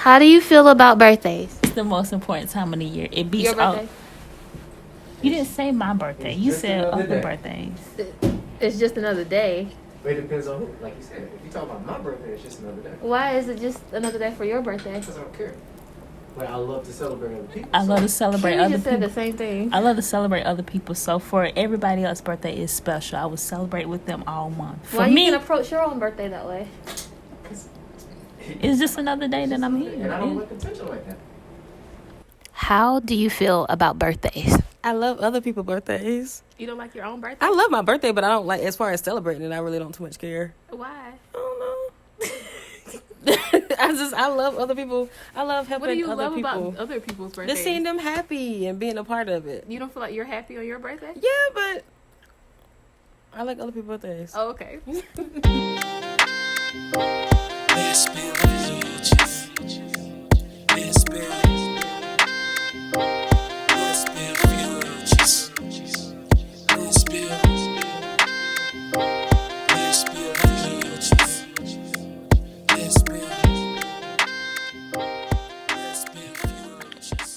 How do you feel about birthdays? It's the most important time of the year. It beats Your birthday? You didn't say my birthday. You said other day. birthdays. It's just another day. But it depends on who. Like you said, if you talk about my birthday, it's just another day. Why is it just another day for your birthday? Because I don't care. But I love to celebrate other people. I love to celebrate You other just said people. the same thing. I love to celebrate other people. So for everybody else's birthday is special. I will celebrate with them all month. For Why me, you can approach your own birthday that way? it's just another day that I'm here. And I don't like attention like that. How do you feel about birthdays? I love other people's birthdays. You don't like your own birthday? I love my birthday, but I don't like, as far as celebrating it, I really don't too much care. Why? I don't know. I love other people. I love helping What do you other love people. about other people's birthdays? Just seeing them happy and being a part of it. You don't feel like you're happy on your birthday? Yeah, but I like other people's birthdays. Oh, okay.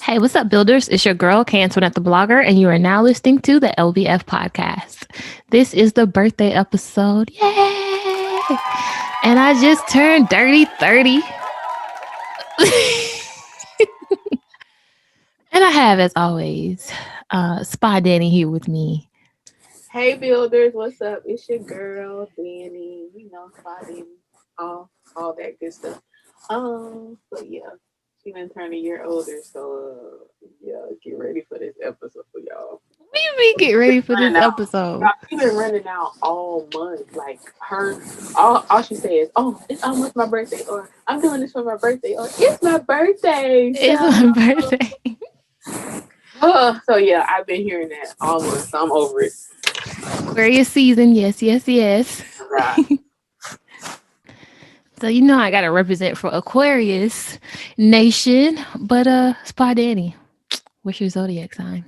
Hey, what's up, builders? It's your girl, Antoinette the Blogger, and you are now listening to the LVF podcast. This is the birthday episode. Yay! And I just turned dirty 30. And I have, as always, Spa Danny here with me. Hey builders, what's up? It's your girl Danny. You know, Spotty, all that good stuff. But yeah, she done turned a year older, so yeah, get ready for this episode for y'all. What do you mean get ready for this episode? She's been running out all month. Like all she says, "Oh, it's almost my birthday," or "I'm doing this for my birthday," or "It's my birthday." It's my birthday. So yeah, I've been hearing that all month. So I'm over it. Aquarius season, yes. Right. So you know I gotta represent for Aquarius Nation, but Spa Danny, what's your zodiac sign?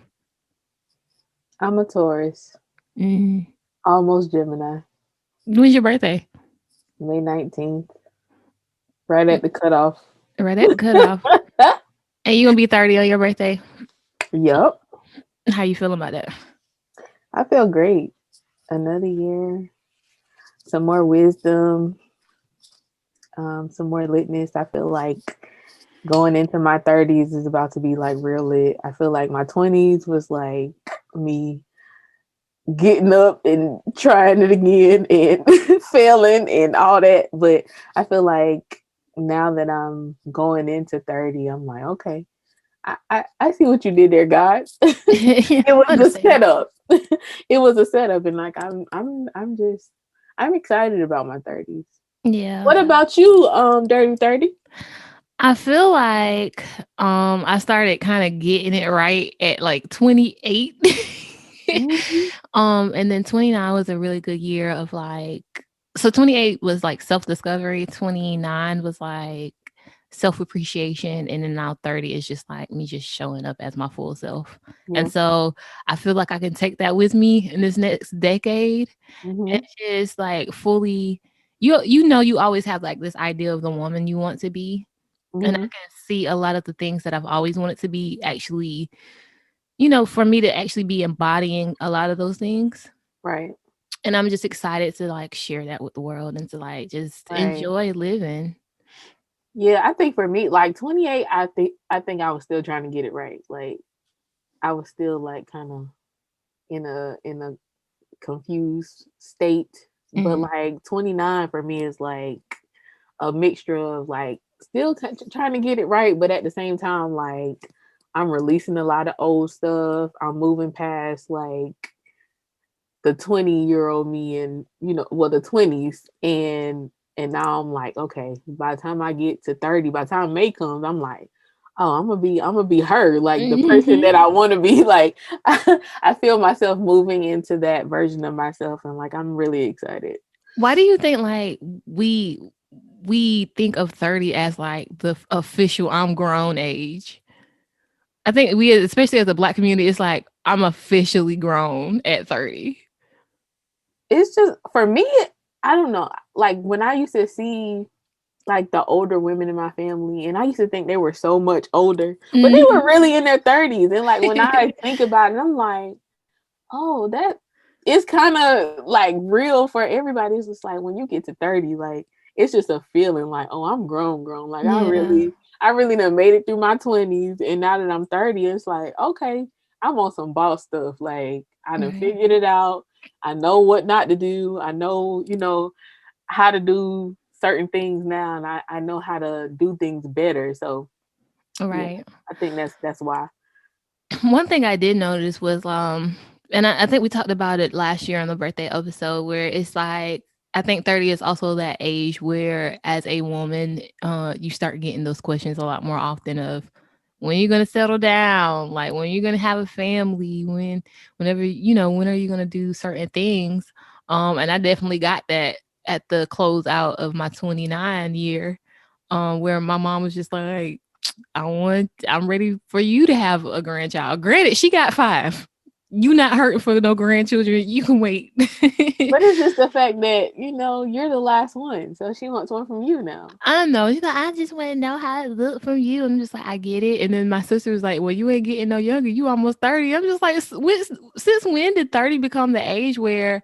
I'm a Taurus. Almost Gemini. When's your birthday? May 19th. Right at the cutoff. Right at the cutoff. And you gonna be 30 on your birthday? Yup. How you feeling about that? I feel great. Another year. Some more wisdom. Some more litness. I feel like going into my 30s is about to be like real lit. I feel like my 20s was like me getting up and trying it again and failing and all that. But I feel like now that I'm going into 30, I'm like, okay, I see what you did there, God. It was a setup. It was a setup, and like I'm excited about my 30s. Yeah. What about you, Dirty 30? I feel like I started kind of getting it right at like 28. And then 29 was a really good year of like, so 28 was like self-discovery, 29 was like self-appreciation, and then now 30 is just like me just showing up as my full self. Yeah. And so I feel like I can take that with me in this next decade Mhm. and just like fully, you know, you always have like this idea of the woman you want to be. And I Mhm. can see a lot of the things that I've always wanted to be actually, you know, for me to actually be embodying a lot of those things. Right. And I'm just excited to like share that with the world and to like just Right. enjoy living. Yeah, I think for me, like 28, I think I was still trying to get it right. Like I was still like kind of in a confused state. But like 29 for me is like a mixture of like still trying to get it right, but at the same time, like I'm releasing a lot of old stuff. I'm moving past like the 20-year-old me and the 20s, and now I'm like, okay, by the time I get to 30, by the time May comes, I'm like, oh, I'm gonna be her, like the person that I want to be. Like I feel myself moving into that version of myself, and like I'm really excited. Why do you think like we think of 30 as like the official I'm grown age? I think we, especially as a Black community, it's like I'm officially grown at 30. It's just for me, I don't know. Like when I used to see like the older women in my family, and I used to think they were so much older, but they were really in their 30s. And like when I think about it, I'm like, oh, that is kind of like real for everybody. It's just like when you get to 30, like it's just a feeling like, oh, I'm grown. Like I really done made it through my 20s, and now that I'm 30, it's like, okay, I'm on some boss stuff. Like I done figured it out. I know what not to do. I know, how to do certain things now, and I know how to do things better. So Right. I think that's why. One thing I did notice was and I think we talked about it last year on the birthday episode, where it's like I think 30 is also that age where as a woman you start getting those questions a lot more often of when you're going to settle down, like when you're going to have a family, whenever when are you going to do certain things. And I definitely got that at the close out of my 29 year, where my mom was just like, I'm ready for you to have a grandchild. Granted, she got 5. You not hurting for no grandchildren. You can wait. But it's just the fact that, you're the last one. So she wants one from you now. I know. She's like, I just want to know how it look from you. I'm just like, I get it. And then my sister was like, well, you ain't getting no younger. You almost 30. I'm just like, since when did 30 become the age where,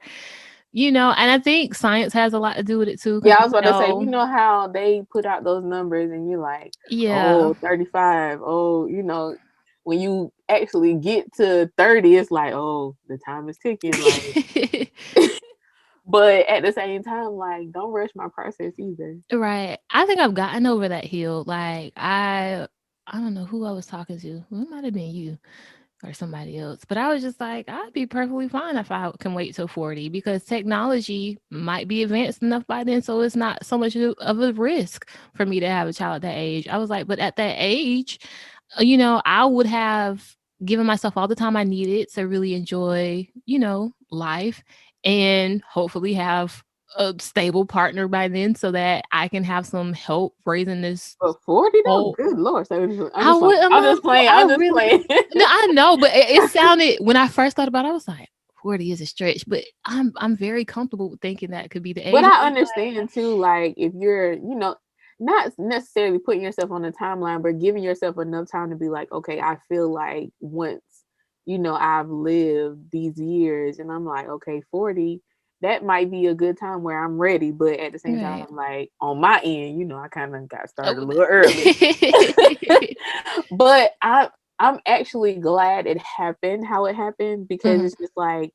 and I think science has a lot to do with it too. Yeah, I was about to say, how they put out those numbers and you're like, oh, 35. Oh, when you actually get to 30, it's like, oh, the time is ticking. Like, but at the same time, like, don't rush my process either. Right. I think I've gotten over that hill. Like, I don't know who I was talking to. Well, it might have been you or somebody else. But I was just like, I'd be perfectly fine if I can wait till 40 because technology might be advanced enough by then. So it's not so much of a risk for me to have a child at that age. I was like, but at that age, I would have given myself all the time I needed to really enjoy, life and hopefully have a stable partner by then so that I can have some help raising this. But 40 though? Good Lord. So I'm just playing. No, I know, but it sounded when I first thought about it, I was like, 40 is a stretch, but I'm very comfortable with thinking that could be the age. But I understand too, like if you're, not necessarily putting yourself on a timeline, but giving yourself enough time to be like, okay, I feel like once, I've lived these years and I'm like, okay, 40, that might be a good time where I'm ready. But at the same time, I'm like on my end, I kind of got started a little early. But I'm actually glad it happened how it happened because it's just like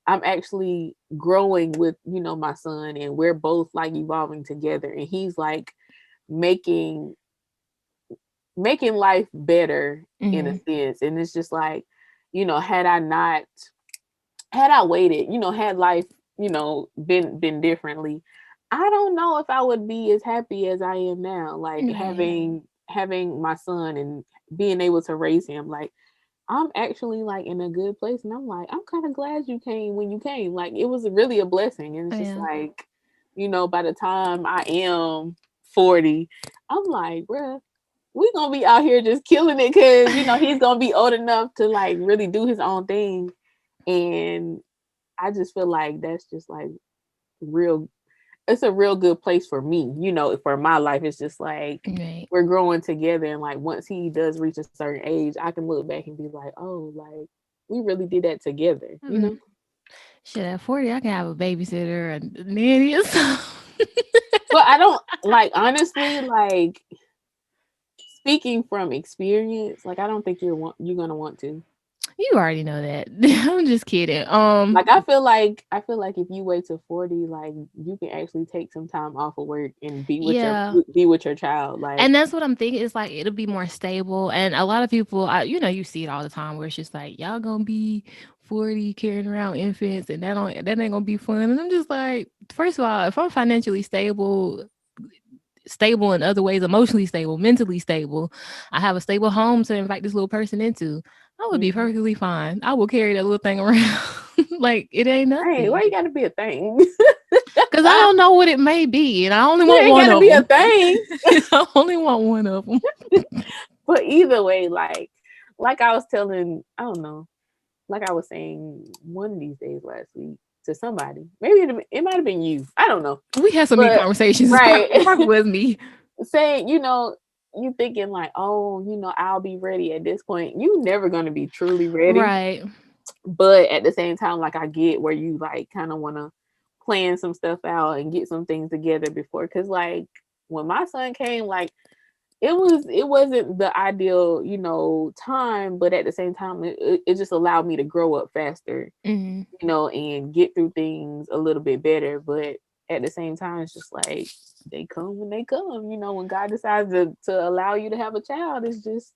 I'm actually growing with, my son, and we're both like evolving together, and he's like making life better in a sense. And it's just like, had I waited, had life, been differently, I don't know if I would be as happy as I am now. Like having my son and being able to raise him, like I'm actually like in a good place. And I'm like, I'm kind of glad you came when you came. Like it was really a blessing. And it's just like, by the time I am 40, I'm like, bruh, we gonna be out here just killing it because he's gonna be old enough to like really do his own thing. And I just feel like that's just like it's a real good place for me, for my life. It's just like we're growing together, and like once he does reach a certain age, I can look back and be like, oh, like we really did that together, Shit, at 40, I can have a babysitter and nanny or something. But I don't like, honestly, like speaking from experience, like I don't think you're gonna want to. You already know that. I'm just kidding. Like I feel like if you wait till 40, like you can actually take some time off of work and be with your child. Like, and that's what I'm thinking. It's like it'll be more stable. And a lot of people, you see it all the time where it's just like y'all gonna be 40 carrying around infants, and that ain't gonna be fun. And I'm just like, first of all, if I'm financially stable in other ways, emotionally stable, mentally stable, I have a stable home to invite this little person into, I would be perfectly fine. I will carry that little thing around like it ain't nothing. Hey, why you gotta be a thing? Because I don't know what it may be, and I only want one of them. It gotta be a thing. I only want one of them. But either way, like I was telling, I don't know, like I was saying one of these days last week to somebody. Maybe it might have been you. I don't know. We had so many conversations. Right. It probably was me. saying, you thinking like, oh, I'll be ready at this point. You never gonna be truly ready. Right. But at the same time, like I get where you like kind of want to plan some stuff out and get some things together before. Cause like when my son came, like it wasn't the ideal, time, but at the same time, it just allowed me to grow up faster, Mhm. And get through things a little bit better. But at the same time, it's just like they come when they come. When God decides to allow you to have a child, it's just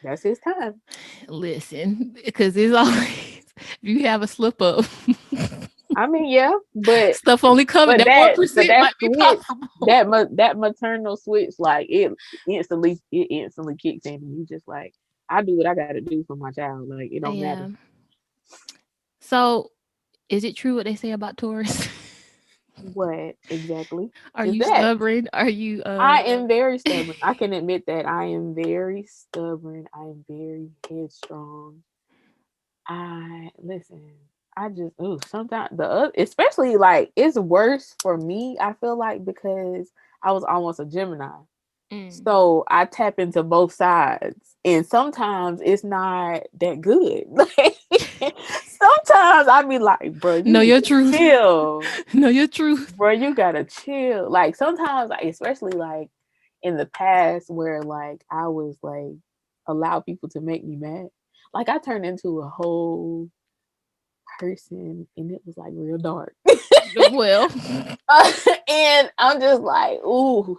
that's his time. Listen, because it's always if you have a slip up, I mean, yeah, but stuff only coming. but That one but percent that might be switch, possible. that maternal switch, like it instantly kicks in, and you just like, I do what I got to do for my child. Like it don't matter. Yeah. So, is it true what they say about Taurus? What exactly Are is you that? stubborn? Are you I am very stubborn. I can admit that I am very stubborn. I am very headstrong. I listen. I just sometimes especially like it's worse for me. I feel like because I was almost a Gemini, Mm. so I tap into both sides, and sometimes it's not that good. Like sometimes I be like, bro, you Know need your to truth. chill, Know your truth. bro. You gotta chill. Like sometimes, like, especially like in the past, where like I was like allow people to make me mad. Like I turned into a whole person and it was like real dark. Well, And I'm just like, ooh,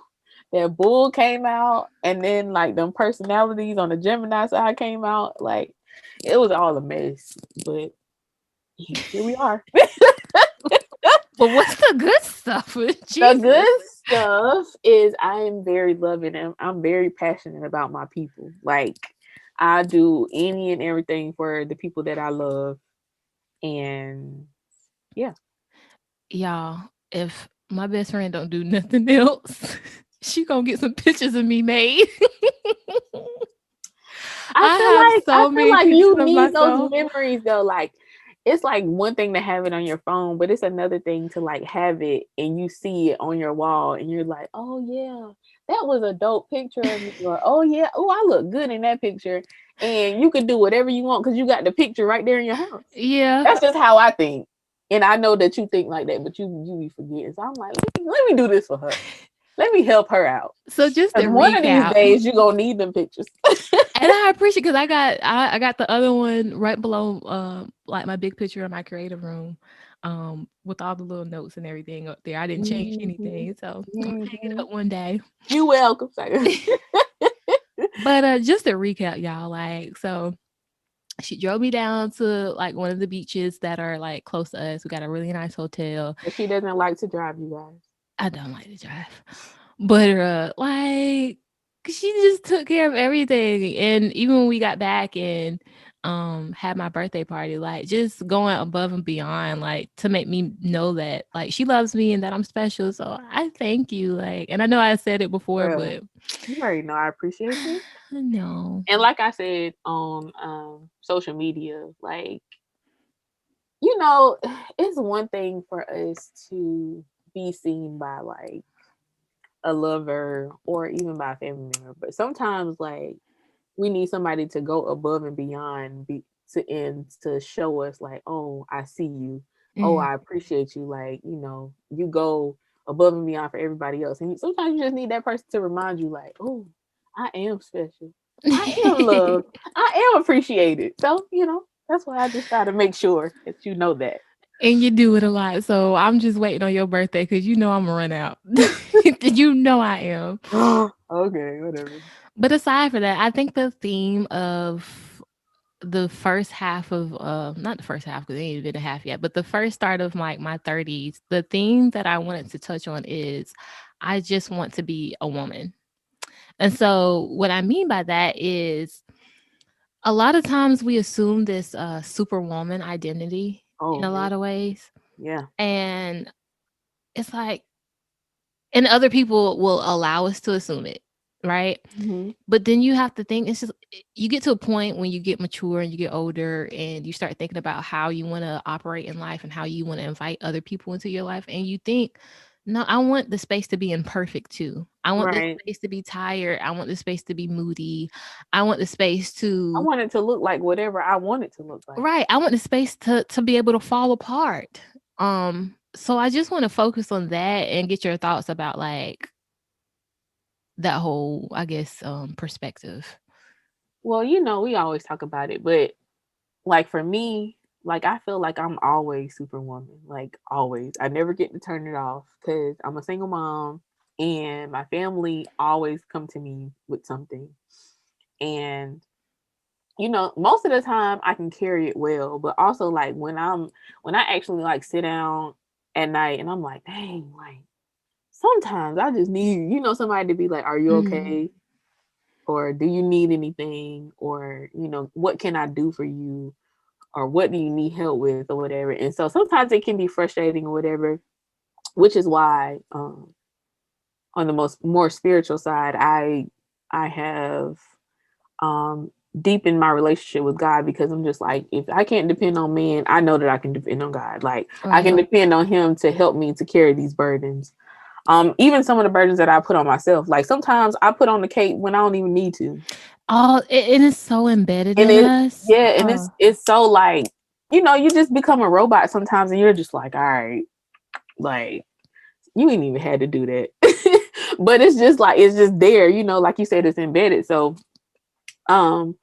that bull came out, and then like them personalities on the Gemini side came out. Like it was all a mess, but here we are. but what's the good stuff? The Jesus. good stuff is I am very loving and I'm very passionate about my people. Like I do any and everything for the people that I love. And yeah. Y'all, if my best friend don't do nothing else, she gonna get some pictures of me made. I have I so feel many like pictures you of need those myself. memories though. Like it's like one thing to have it on your phone, but it's another thing to like have it and you see it on your wall and you're like, oh yeah, that was a dope picture of me. Or oh yeah, oh I look good in that picture. And you can do whatever you want because you got the picture right there in your house. Yeah. That's just how I think. And I know that you think like that, but you be forgetting. So I'm like, let me do this for her. Let me help her out. So just to Because one of these recap, days you're gonna need them pictures. and I appreciate because I got the other one right below like my big picture in my creative room, with all the little notes and everything up there. I didn't change anything, so I'm gonna hang it up one day. You welcome. But just to recap, y'all, like so she drove me down to like one of the beaches that are like close to us. We got a really nice hotel. But she doesn't like to drive, you guys. I don't like to drive, but like she just took care of everything. And even when we got back and had my birthday party, like just going above and beyond, like to make me know that like she loves me and that I'm special. So I thank you. Like, and I know I said it before, Girl, but you already know I appreciate you. no. And like I said on social media, like, it's one thing for us to be seen by like a lover or even by a family member, but sometimes like we need somebody to go above and beyond to show us like, oh, I see you. Oh, Mm. I appreciate you. Like, you go above and beyond for everybody else. And sometimes you just need that person to remind you, like, oh, I am special. I am loved. I am appreciated. So, that's why I just gotta make sure that you know that. And you do it a lot. So I'm just waiting on your birthday because I'm gonna run out. I am. Okay, whatever. But aside from that, I think the theme of the first half of not the first half because it ain't been a half yet, but the first start of like my 30s, the theme that I wanted to touch on is I just want to be a woman. And so what I mean by that is a lot of times we assume this superwoman identity in Oh, a lot of ways. yeah. And it's like, and other people will allow us to assume it, right? Mm-hmm. But then you have to think, it's just, you get to a point when you get mature and you get older and you start thinking about how you want to operate in life and how you want to invite other people into your life. And you think No, I want the space to be imperfect too. I want the Right. space to be tired. I want the space to be moody. I want the space I to want it to look like whatever I want it to look like. right. I want the space to be able to fall apart. So I just want to focus on that and get your thoughts about like that whole, I guess, perspective. Well, you know, we always talk about it, but like for me, like I feel like I'm always superwoman, like always. I never get to turn it off because I'm a single mom and my family always come to me with something. And you know, most of the time I can carry it well, but also like when I actually like sit down at night and I'm like, dang, like sometimes I just need, you know, somebody to be like, are you Mhm. okay? Or do you need anything? Or, you know, what can I do for you? Or what do you need help with or whatever. And so sometimes it can be frustrating or whatever, which is why on the more spiritual side, I have um deepened my relationship with God because I'm just like, if I can't depend on man, I know that I can depend on God. Like I can Right. depend on him to help me to carry these burdens. Even some of the burdens that I put on myself. Like sometimes I put on the cape when I don't even need to. Oh, it is so embedded And in it us. yeah, and it's so like, you know, you just become a robot sometimes and you're just like, all right, like you ain't even had to do that. But it's just like it's just there, you know, like you said, it's embedded. So um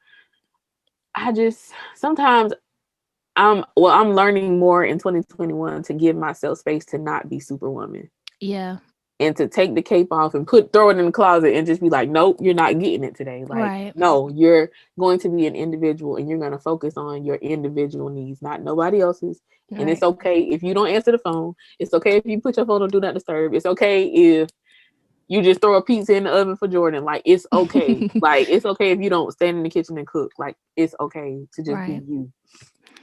I just sometimes I'm learning more in 2021 to give myself space to not be superwoman Yeah. and to take the cape off and throw it in the closet and just be like, nope, you're not getting it today. Like, Right. no, you're going to be an individual and you're going to focus on your individual needs, not nobody else's. And it's Right. okay if you don't answer the phone. It's okay if you put your phone on do not disturb. It's okay if you just throw a pizza in the oven for Jordan. Like, it's okay. Like, it's okay if you don't stand in the kitchen and cook. Like, it's okay to just be Right. you.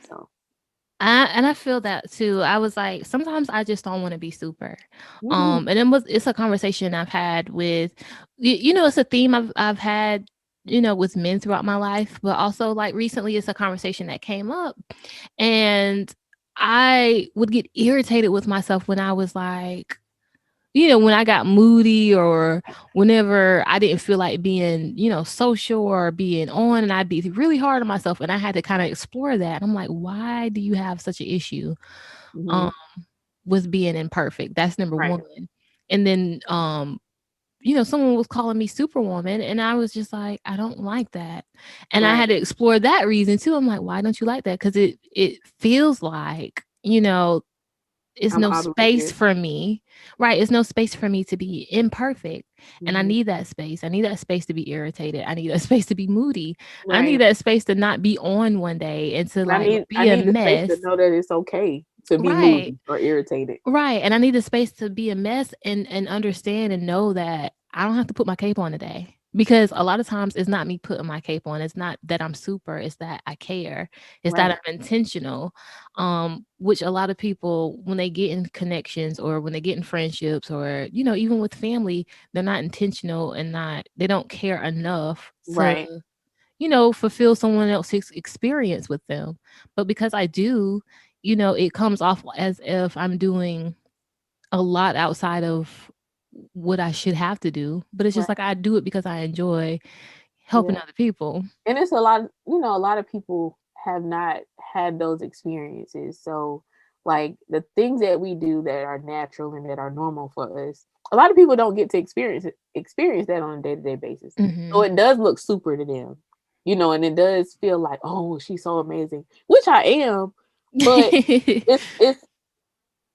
So, I feel that too. I was like, sometimes I just don't want to be super. mhm. And it's a conversation I've had with, it's a theme I've had, with men throughout my life, but also like recently, it's a conversation that came up, and I would get irritated with myself when I was like, when I got moody or whenever I didn't feel like being, social or being on, and I'd be really hard on myself. And I had to kind of explore that. I'm like, why do you have such an issue Mhm. um, with being imperfect? That's number Right. one. And then, someone was calling me superwoman, and I was just like, I don't like that. And I Right. had to explore that reason too. I'm like, why don't you like that? Because it feels like, it's I'm no space obligated. for me, right? It's no space for me to be imperfect. And I Mhm. need that space. I need that space to be irritated. I need that space to be moody. I need Right. that space to not be on one day and to And like I be a need the space to mess. know that it's okay to be Right. moody or irritated. Right. And I need the space to be a mess and understand and know that I don't have to put my cape on today. Because a lot of times it's not me putting my cape on. It's not that I'm super. It's that I care. It's that Right. I'm intentional. Which a lot of people, when they get in connections or when they get in friendships or, even with family, they're not intentional and they don't care enough to, Right. fulfill someone else's experience with them. But because I do, it comes off as if I'm doing a lot outside of what I should have to do. But it's just Right. like I do it because I enjoy helping Yeah. other people. And it's a lot, you know, a lot of people have not had those experiences. So like the things that we do that are natural and that are normal for us, a lot of people don't get to experience that on a day-to-day basis. So Hmm. it does look super to them. You know, and it does feel like, oh, she's so amazing, which I am, but it's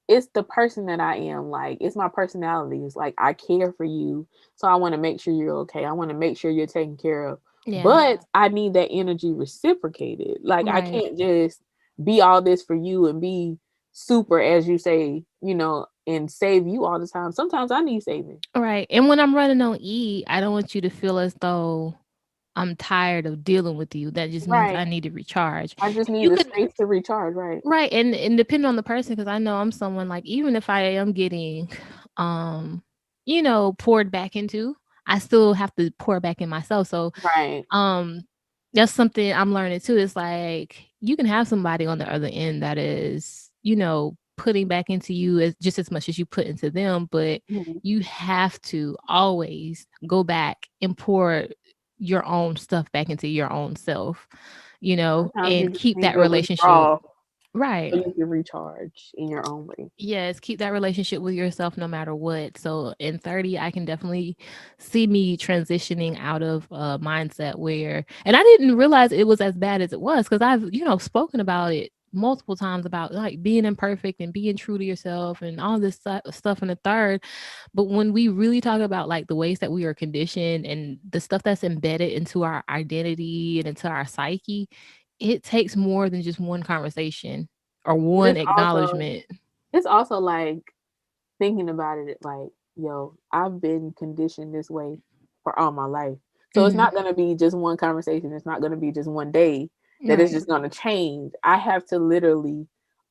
it's the person that I am. Like it's my personality. It's like I care for you, so I want to make sure you're okay. I want to make sure you're taken care of. Yeah. But I need that energy reciprocated. Like I Right. can't just be all this for you and be super, as you say, you know, and save you all the time. Sometimes I need saving. Right. And when I'm running on E, I don't want you to feel as though I'm tired of dealing with you. That just means Right. I need to recharge. I just need You the could space to recharge. Right. right, and depending on the person, because I know I'm someone like even if I am getting um, poured back into, I still have to pour back in myself. So Right. um that's something I'm learning too. It's like you can have somebody on the other end that is, putting back into you as just as much as you put into them, but Mhm. you have to always go back and pour your own stuff back into your own self, Sometimes you and just keep need that to relationship withdraw right. so you can recharge in your own way. Yes, keep that relationship with yourself no matter what. So in 30, I can definitely see me transitioning out of a mindset where, and I didn't realize it was as bad as it was because I've, spoken about it multiple times about like being imperfect and being true to yourself and all this stuff in the third. But when we really talk about like the ways that we are conditioned and the stuff that's embedded into our identity and into our psyche, it takes more than just one conversation or But one acknowledgement. it's also like thinking about it like, yo, I've been conditioned this way for all my life. So it's Mhm. not gonna be just one conversation. It's not gonna be just one day that it's Right. just gonna change. I have to literally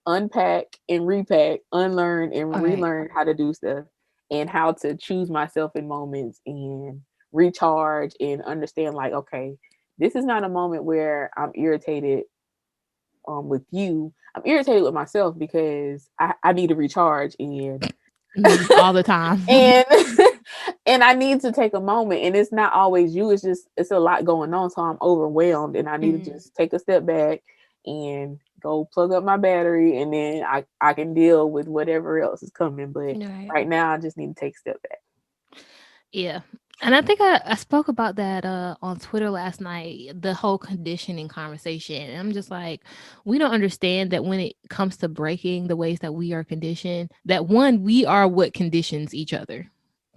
unpack and repack, unlearn and Right. relearn how to do stuff and how to choose myself in moments and recharge and understand like, okay, this is not a moment where I'm irritated with you. I'm irritated with myself because I need to recharge and All the time. and and I need to take a moment. And it's not always you. It's a lot going on. So I'm overwhelmed and I need to Mm. just take a step back and go plug up my battery and then I can deal with whatever else is coming. But Right. right now I just need to take a step back. Yeah. And I think I spoke about that on Twitter last night, the whole conditioning conversation. And I'm just like, we don't understand that when it comes to breaking the ways that we are conditioned, that one, we are what conditions each other.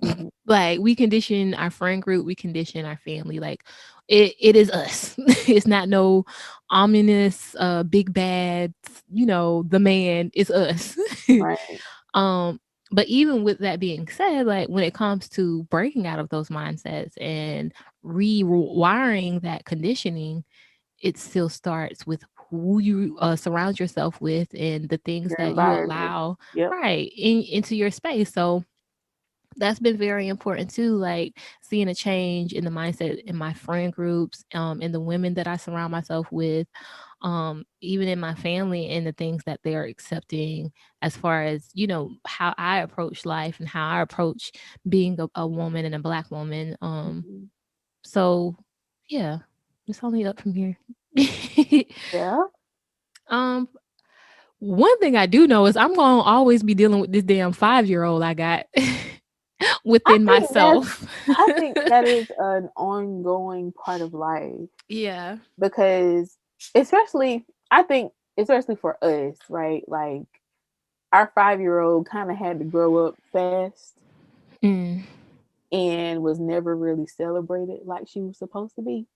Mhm. Like we condition our friend group, we condition our family. Like it is us. It's not no ominous big bad, the man. It's us. Right. um but even with that being said, like when it comes to breaking out of those mindsets and rewiring that conditioning, it still starts with who you surround yourself with and the things Your that you environment. allow Yep. right into your space. So that's been very important too, like seeing a change in the mindset in my friend groups, in the women that I surround myself with, even in my family and the things that they're accepting as far as how I approach life and how I approach being a woman and a Black woman. Mhm. So yeah, it's only up from here. Yeah. um One thing I do know is I'm gonna always be dealing with this damn 5-year-old I got I within think that's myself. I think that is an ongoing part of life Yeah. because especially I think especially for us, right? Like our 5-year-old kind of had to grow up fast Mm, and was never really celebrated like she was supposed to be.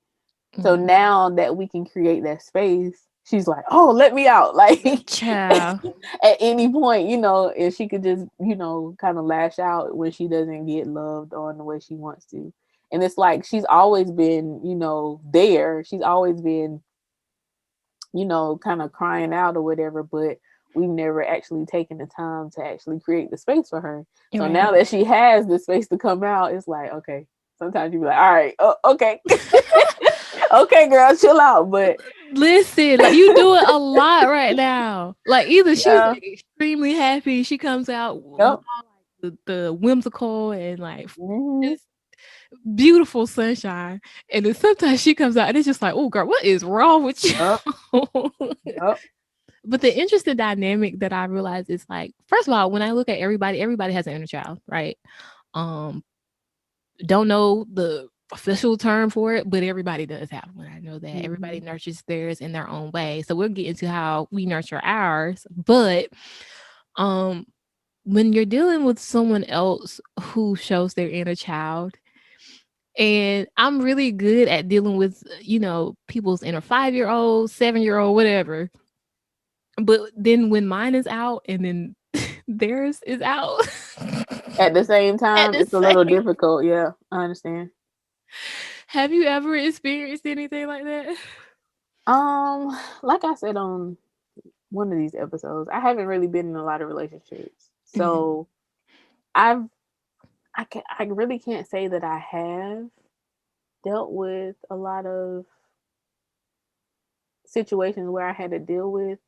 So mm. now that we can create that space, she's like, "Oh, let me out!" Like Child. at any point, and she could just, kind of lash out when she doesn't get loved on the way she wants to. And it's like she's always been, there. She's always been, kind of crying out or whatever, but we've never actually taken the time to actually create the space for her. So Right. now that she has the space to come out, it's like, okay, sometimes you be like, all right, okay. Okay, girl, chill out. But Listen, like you do it a lot right now. Like either she's yeah, like extremely happy, she comes out with yep. all like the whimsical and like Mhm. just beautiful sunshine, and then sometimes she comes out and it's just like, oh girl, what is wrong with Yep. you? Yep. But the interesting dynamic that I realized is like, first of all, when I look at everybody has an inner child, right? Um, don't know the official term for it, but everybody does have one. I know that everybody Mhm. nurtures theirs in their own way. So we'll get into how we nurture ours. But um when you're dealing with someone else who shows their inner child, and I'm really good at dealing with, people's inner 5-year-old, 7-year-old, whatever. But then when mine is out and then theirs is out At the same at time, the it's a little same. difficult. Yeah, I understand. Have you ever experienced anything like that? Like I said on one of these episodes, I haven't really been in a lot of relationships. Mhm. So I really can't say that I have dealt with a lot of situations where I had to deal with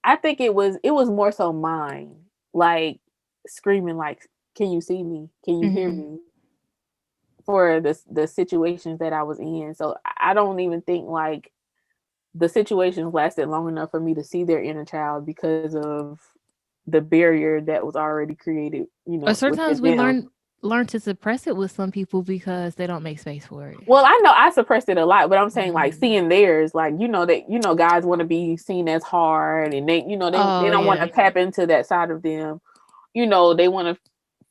I think it was more so mine, like screaming like, "Can you see me? Can you hear Mhm. me?" For the situations that I was in. So I don't even think like the situations lasted long enough for me to see their inner child because of the barrier that was already created, Or within sometimes we them. learn to suppress it with some people because they don't make space for it. Well, I know I suppressed it a lot, but I'm saying like Mhm. seeing theirs, like that guys want to be seen as hard, and they Oh don't want yeah. to tap into that side of them. They want to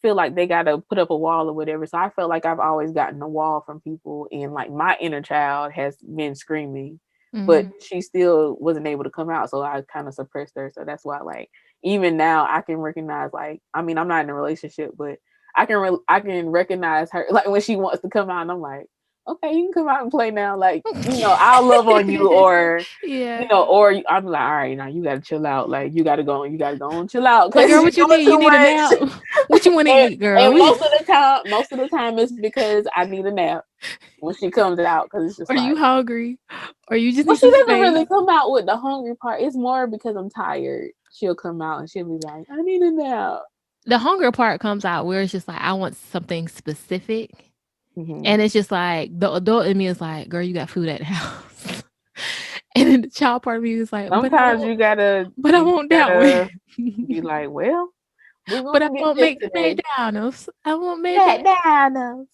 feel like they got to put up a wall or whatever. So I felt like I've always gotten a wall from people, and like my inner child has been screaming, but Mhm. she still wasn't able to come out. So I kind of suppressed her. So that's why, like, even now I can recognize, like, I mean, I'm not in a relationship, but I can recognize her, like when she wants to come out, and I'm like, okay, you can come out and play now. Like, I'll love on you, or Yeah. I'm like, all right, now you gotta chill out. Like, you gotta go and chill out Like, because girl, you're what you doing need? You too need a nap? much. What you want to eat, girl? And most of the time, it's because I need a nap when she comes out, because it's just Are you like, hungry? Or you just well, need she some doesn't really space? come out with the hungry part. It's more because I'm tired. She'll come out and she'll be like, I need a nap. The hunger part comes out where it's just like I want something specific. Mm-hmm. And it's just like the adult in me is like, girl, you got food at the house. And then the child part of me is like, Sometimes you gotta but I want that gotta one. be like, well, we're But I gonna get won't this make today. McDonald's. I want McDonald's,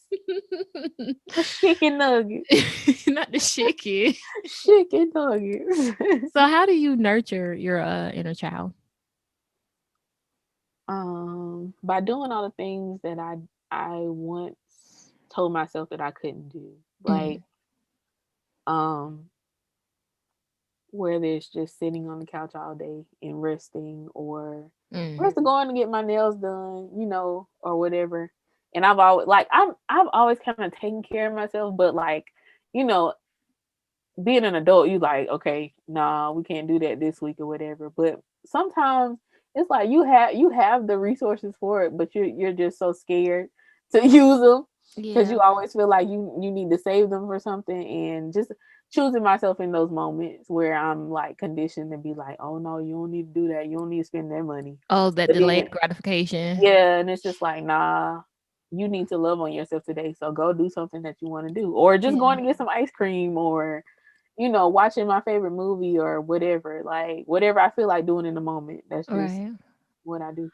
a chicken nugget, Not the chicken. chicken nuggets. So how do you nurture your inner child? By doing all the things that I once told myself that I couldn't do, like Mhm. um, whether it's just sitting on the couch all day and resting, or Mm. rest of going to get my nails done, or whatever. And I've always kind of taken care of myself, but like, you know, being an adult, you like, okay, nah, we can't do that this week or whatever. But sometimes it's like you have the resources for it, but you're just so scared to use them because Yeah. you always feel like you need to save them for something. And just choosing myself in those moments where I'm like conditioned to be like, oh no, you don't need to do that. You don't need to spend that money. Oh, that But then delayed gratification. yeah, and it's just like, nah, you need to love on yourself today. So go do something that you want to do, or just Yeah. going to get some ice cream, or watching my favorite movie, or whatever. Like whatever I feel like doing in the moment. That's just Right. what I do.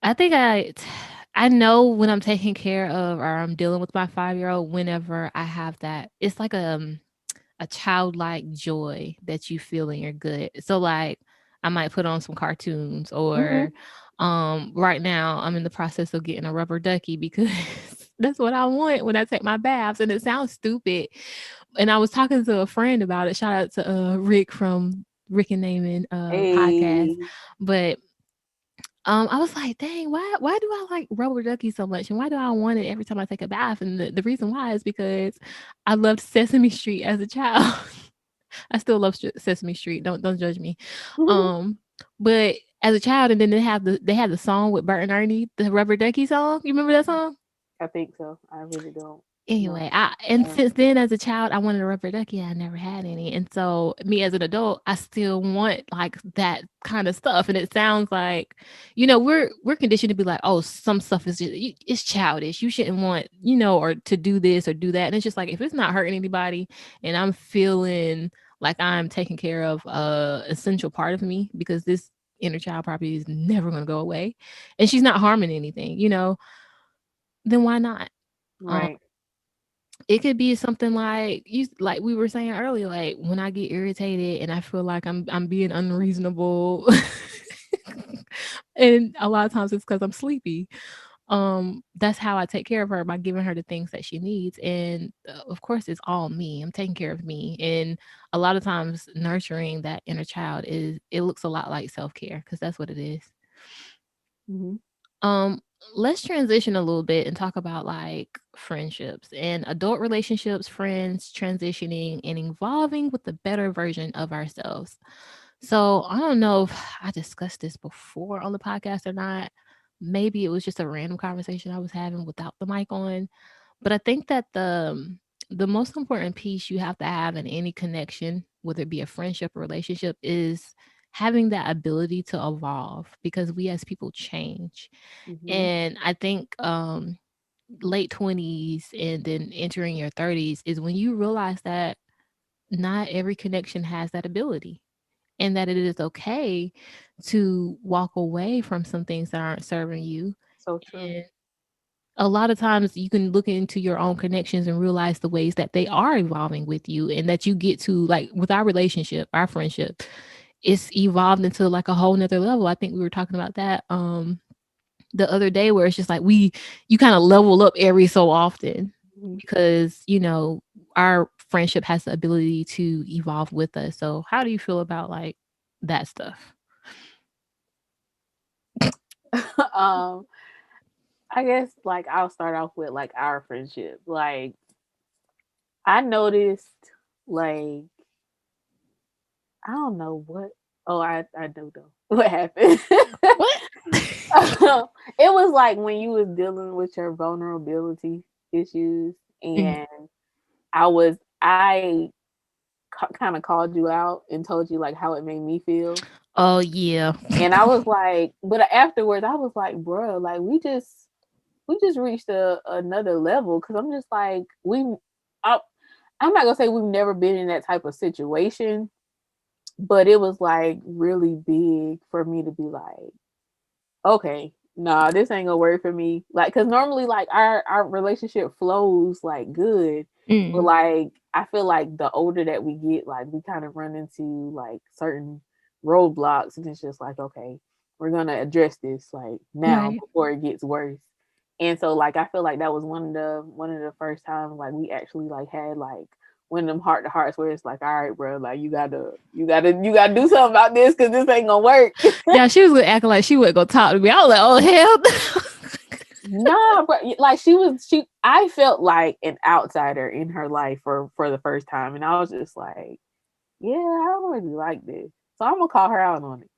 I think I know when I'm taking care of or I'm dealing with my 5-year-old whenever I have that. It's like a childlike joy that you feel in your gut. So like I might put on some cartoons or Hmm. right now I'm in the process of getting a rubber ducky because that's what I want when I take my baths and it sounds stupid. And I was talking to a friend about it. Shout out to Rick from Rick and Naaman podcast. Hey. But I was like, dang, why do I like rubber ducky so much? And why do I want it every time I take a bath? And the reason why is because I loved Sesame Street as a child. I still love Sesame Street. Don't judge me. Um, but as a child, and then they had the song with Bert and Ernie, the Rubber Ducky song. You remember that song? I think so. I really don't know. Anyway, and since then as a child, I wanted a rubber ducky. I never had any. And so me as an adult, I still want like that kind of stuff. And it sounds like, we're conditioned to be like, oh, some stuff is just it's childish. You shouldn't want, or to do this or do that. And it's just like if it's not hurting anybody and I'm feeling like I'm taking care of a essential part of me because this inner child probably is never gonna go away and she's not harming anything, then why not? Um, Right. it could be something like we were saying earlier, like when I get irritated and I feel like I'm being unreasonable. And a lot of times it's because I'm sleepy. That's how I take care of her by giving her the things that she needs. And of course it's all me. I'm taking care of me. And a lot of times nurturing that inner child it looks a lot like self-care because that's what it is. Hmm. Um, let's transition a little bit and talk about like friendships and adult relationships, friends transitioning and evolving with the better version of ourselves. So I don't know if I discussed this before on the podcast or not. Maybe it was just a random conversation I was having without the mic on. But I think that the most important piece you have to have in any connection, whether it be a friendship or relationship, is having that ability to evolve, because we as people change. Mhm. And I think late 20s and then entering your 30s is when you realize that not every connection has that ability, and that it is okay to walk away from some things that aren't serving you. So true. And a lot of times you can look into your own connections and realize the ways that they are evolving with you, and that you get to, like, with our relationship, our friendship, it's evolved into like a whole nother level. I think we were talking about that the other day, where it's just like you kind of level up every so often, Mhm. because our friendship has the ability to evolve with us. So how do you feel about like that stuff? um, I guess like I'll start off with like our friendship. Like I noticed, like I don't know what. Oh, I do know what happened. What? It was like when you was dealing with your vulnerability issues, Mhm. and I kind of called you out and told you like how it made me feel. Oh yeah. And I was like, but afterwards I was like, bro, like we just reached another level, because I'm just like I, I'm not gonna say we've never been in that type of situation, but it was like really big for me to be like, okay, nah, this ain't gonna work for me. Like, because normally like our relationship flows like good, but Mm. like I feel like the older that we get, like we kind of run into like certain roadblocks, and it's just like, okay, we're gonna address this like now Right. before it gets worse. And so like I feel like that was one of the first times like we actually like had like one of them heart to hearts where it's like, all right, bro, like you gotta do something about this, because this ain't gonna work. Yeah, she was acting like she wasn't gonna talk to me. I was like, oh hell. Nah, but like I felt like an outsider in her life for the first time, and I was just like, yeah, I don't really like this, so I'm gonna call her out on it.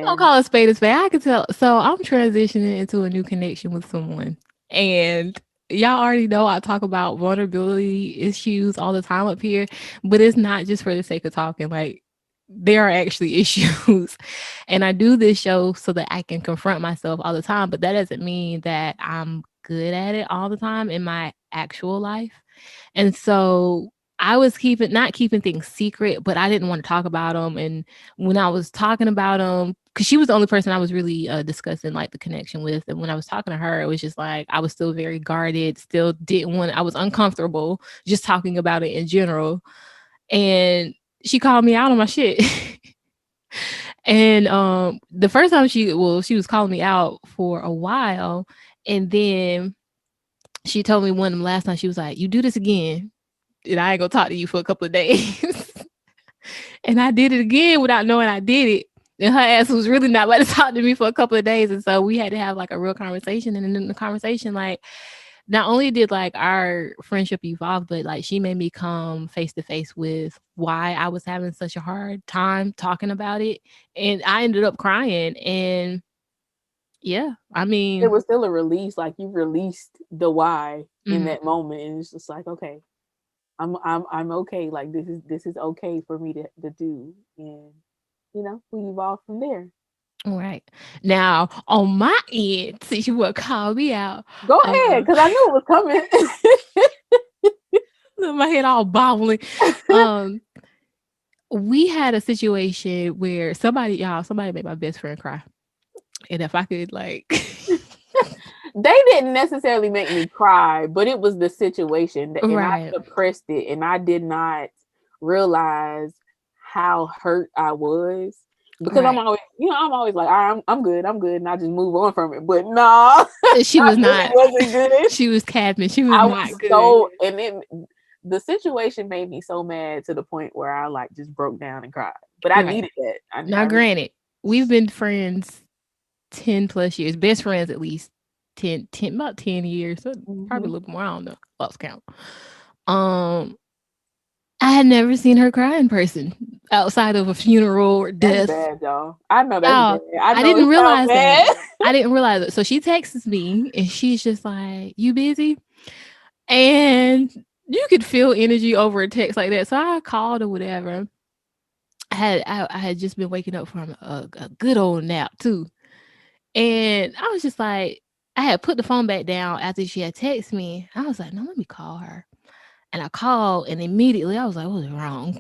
I'll And call a spade a spade. I can tell. So I'm transitioning into a new connection with someone, and y'all already know I talk about vulnerability issues all the time up here, but it's not just for the sake of talking. Like, there are actually issues, and I do this show so that I can confront myself all the time. But that doesn't mean that I'm good at it all the time in my actual life. And so I was not keeping things secret, but I didn't want to talk about them. And when I was talking about them, because she was the only person I was really discussing like the connection with, and when I was talking to her, it was just like I was still very guarded, still didn't want. I was uncomfortable just talking about it in general, and she called me out on my shit. And the first time she was calling me out for a while, and then she told me one of them last time. She was like, "You do this again, and I ain't gonna talk to you for a couple of days." And I did it again without knowing I did it. And her ass was really not about to talk to me for a couple of days. And so we had to have like a real conversation. And in the conversation, like, not only did like our friendship evolve, but like she made me come face to face with why I was having such a hard time talking about it. And I ended up crying. And yeah, I it mean, was still a release, like you released the why in mhm. that moment, and it's just like, okay, I'm okay. Like this is okay for me to do, and we evolve from there. All right. Now, on my end, since you would call me out, Go uh, ahead, because I knew it was coming. my head all bobbling. Um, we had a situation where somebody made my best friend cry. And if I could like They didn't necessarily make me cry, but it was the situation, and I right. suppressed it, and I did not realize how hurt I was, because Right. I'm always like, all right, I'm good, and I just move on from it. But no, She I was really not. wasn't good. She was capping. She was I not was good. so, and then the situation made me so mad to the point where I like just broke down and cried. But I Right. needed that. I Now, really. granted, we've been friends 10 plus years, best friends at least 10 about 10 years, so probably a Mhm. little more. I don't know. Lost count. Um, I had never seen her cry in person outside of a funeral or That's death. bad, y'all. I know that's Y'all, bad. I I know didn't it sounds realize that. bad. I didn't realize it. So she texts me and she's just like, "You busy?" And you could feel energy over a text like that. So I called or whatever. I had just been waking up from a good old nap too. And I was just like, I had put the phone back down after she had texted me. I was like, no, let me call her. And I called, and immediately I was like, what's wrong?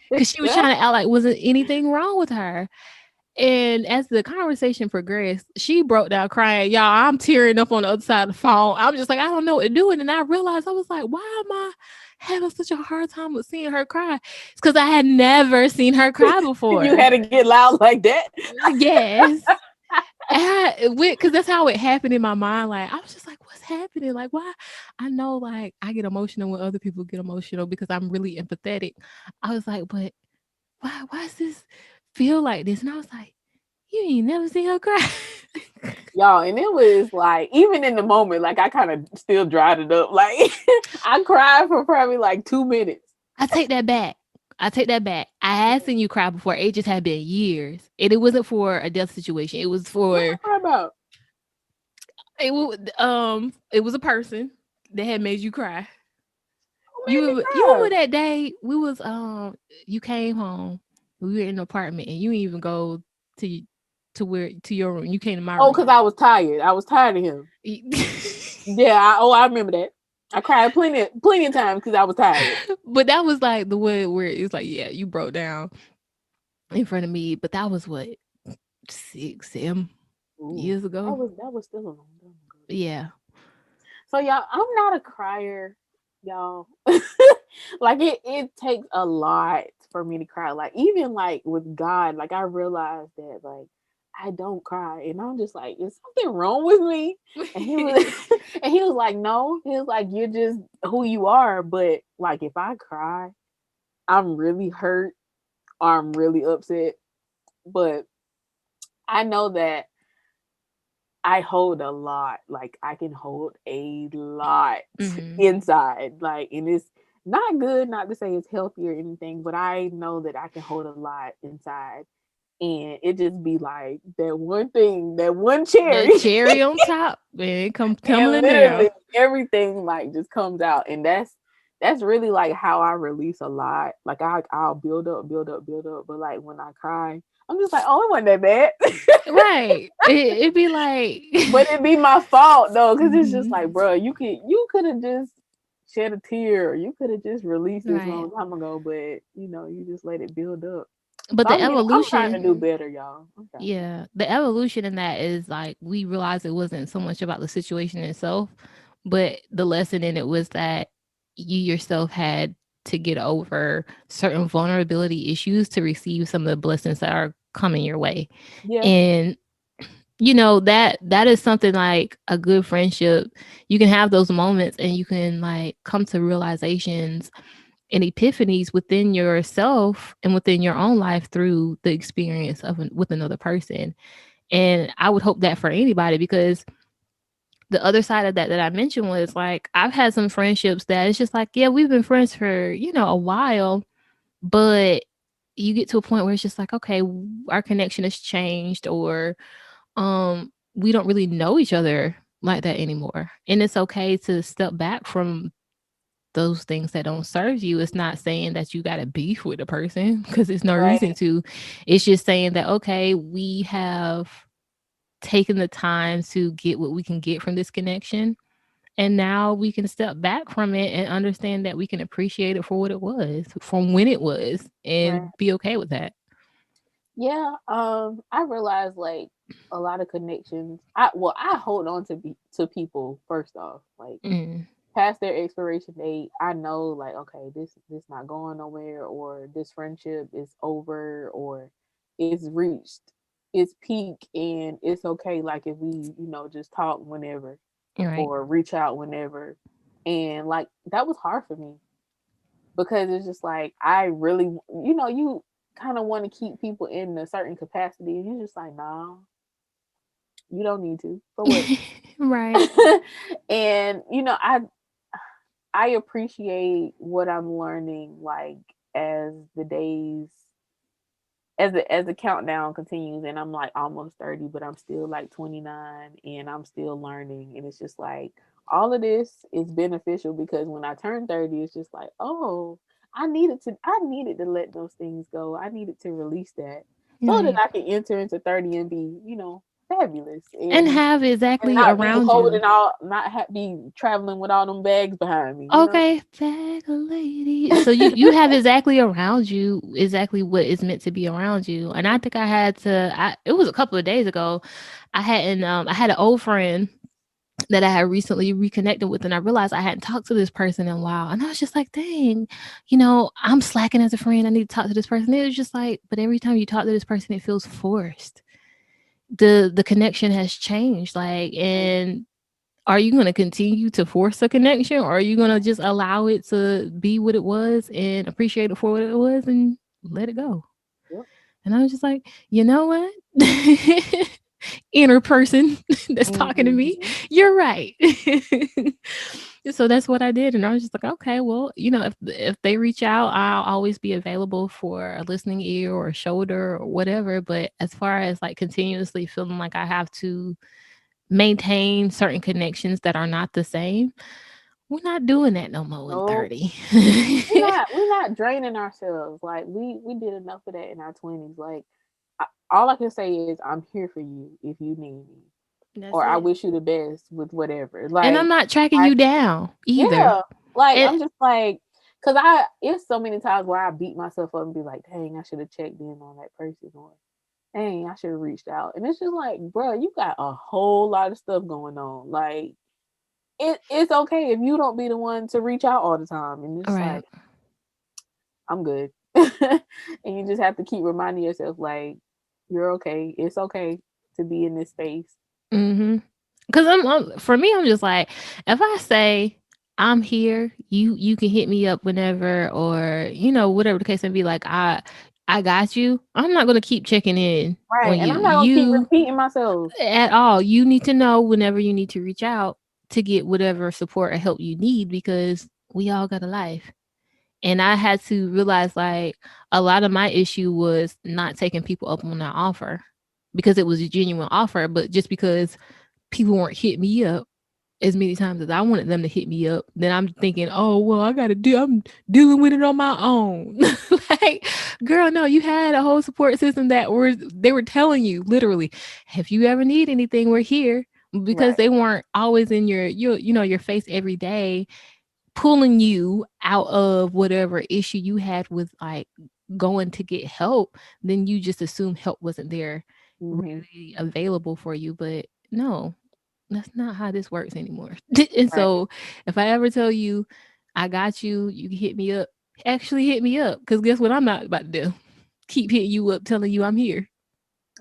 Because she was trying to act like wasn't anything wrong with her. And as the conversation progressed, she broke down crying. Y'all, I'm tearing up on the other side of the phone. I'm just like, I don't know what to do. And I realized I was like, why am I having such a hard time with seeing her cry? It's because I had never seen her cry before. You had to get loud like that. Yes. Because that's how it happened in my mind. Like, I was just like, what's happening? Like, why? I know, like, I get emotional when other people get emotional because I'm really empathetic. I was like, but why does this feel like this? And I was like, you ain't never seen her cry. Y'all, and it was like, even in the moment, like I kind of still dried it up. Like I cried for probably like 2 minutes. I take that back. I had seen you cry before. It just had been years. And it wasn't for a death situation. It was What for I cry about? it was a person that had made you cry. Who made me You cry? remember that day we was you came home. We were in an apartment and you didn't even go to your room. You came to my room. Oh, because I was tired. I was tired of him. Yeah. I remember that. I cried plenty of times because I was tired. But that was like the one where it's like, yeah, you broke down in front of me. But that was what 6-7 years ago. That was still a long time ago. Yeah. So y'all, I'm not a crier, y'all. Like it takes a lot for me to cry. Like even like with God, like I realized that like I don't cry, and I'm just like, is something wrong with me? And he was, and he was like, no. He was like, you're just who you are. But like if I cry, I'm really hurt or I'm really upset. But I know that I hold a lot. Like I can hold a lot inside. Like, and it's not good, not to say it's healthy or anything, but I know that I can hold a lot inside. And it just be like that one thing, that one cherry. The cherry on top, and it come tumbling literally down. everything like just comes out. And that's really like how I release a lot. Like I'll build up. But like when I cry, I'm just like, oh, it wasn't that bad. Right. It'd be like But it'd be my fault though, because it's just like, bro, you could have just shed a tear, or you could have just released this long time ago, but you just let it build up. But So the evolution, I'm trying to do better, y'all. Yeah, the evolution in that is like we realized it wasn't so much about the situation itself, but the lesson in it was that you yourself had to get over certain vulnerability issues to receive some of the blessings that are coming your way. Yeah. And that is something like a good friendship. You can have those moments and you can like come to realizations and epiphanies within yourself and within your own life through the experience with another person. And I would hope that for anybody, because the other side of that I mentioned was like, I've had some friendships that it's just like, yeah, we've been friends for, a while, but you get to a point where it's just like, okay, our connection has changed, or we don't really know each other like that anymore. And it's okay to step back from those things that don't serve you. It's not saying that you got to beef with a person, because there's no reason to. It's just saying that, okay, we have taken the time to get what we can get from this connection. And now we can step back from it and understand that we can appreciate it for what it was, from when it was, and be okay with that. Yeah. I realized like a lot of connections. I hold on to people first off. Like past their expiration date, I know like, okay, this not going nowhere, or this friendship is over, or it's reached its peak, and it's okay like if we just talk whenever, or reach out whenever. And like that was hard for me, because it's just like I really you kind of want to keep people in a certain capacity, and you're just like, nah, you don't need to, for what? Right. And I appreciate what I'm learning, like as the days, as the countdown continues, and I'm like almost 30, but I'm still like 29, and I'm still learning. And it's just like all of this is beneficial, because when I turn 30, it's just like, oh, I needed to let those things go. I needed to release that so that Right. I could enter into 30 and be, fabulous And and have exactly not be around you. holding all, be traveling with all them bags behind me. Okay, bag lady. So you have exactly around you exactly what is meant to be around you. And I think I had to. It was a couple of days ago. I had an old friend that I had recently reconnected with, and I realized I hadn't talked to this person in a while. And I was just like, dang, I'm slacking as a friend. I need to talk to this person. It was just like, but every time you talk to this person, it feels forced. The connection has changed. Like, and are you going to continue to force a connection, or are you going to just allow it to be what it was and appreciate it for what it was and let it go? Yep. And I was just like, you know what? Inner person that's talking to me, you're right. So that's what I did. And I was just like, okay, well, if they reach out, I'll always be available for a listening ear or a shoulder or whatever. But as far as like continuously feeling like I have to maintain certain connections that are not the same, we're not doing that no more in Nope. 30. We're not draining ourselves. Like we did enough of that in our 20s. Like all I can say is I'm here for you if you need me. That's Or I it. wish you the best with whatever. And Like I'm not tracking you down either. yeah. Like And I'm just like, cause it's so many times where I beat myself up and be like, dang, I should have checked in on that person, or dang, I should have reached out. And it's just like, bro, you got a whole lot of stuff going on. Like it's okay if you don't be the one to reach out all the time. And it's right. like, I'm good. And you just have to keep reminding yourself, like, you're okay. It's okay to be in this space. Mm-hmm. Because for me, I'm just like, if I say I'm here, you can hit me up whenever, or whatever the case may be. Like I got you. I'm not gonna keep checking in Right. on And you. I'm not gonna keep repeating myself. At all. You need to know whenever you need to reach out to get whatever support or help you need, because we all got a life. And I had to realize, like, a lot of my issue was not taking people up on that offer because it was a genuine offer, but just because people weren't hitting me up as many times as I wanted them to hit me up, then I'm thinking, oh, well, I'm dealing with it on my own. Like, girl, no, you had a whole support system they were telling you literally, if you ever need anything, we're here. Because Right. they weren't always in your face every day, pulling you out of whatever issue you had with like going to get help. Then you just assume help wasn't there really available for you. But no, that's not how this works anymore. And Right. so if I ever tell you I got you, you can hit me up, actually hit me up. Because guess what I'm not about to do? Keep hitting you up telling you I'm here.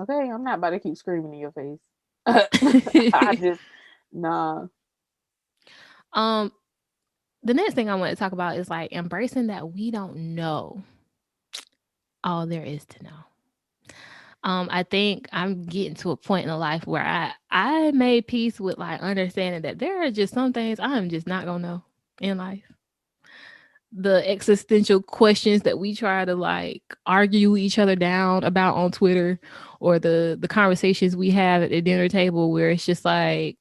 Okay, I'm not about to keep screaming in your face. I just nah. The next thing I want to talk about is like embracing that we don't know all there is to know. I think I'm getting to a point in life where I made peace with like understanding that there are just some things I'm just not gonna know in life. The existential questions that we try to like argue each other down about on Twitter, or the conversations we have at the dinner table where it's just like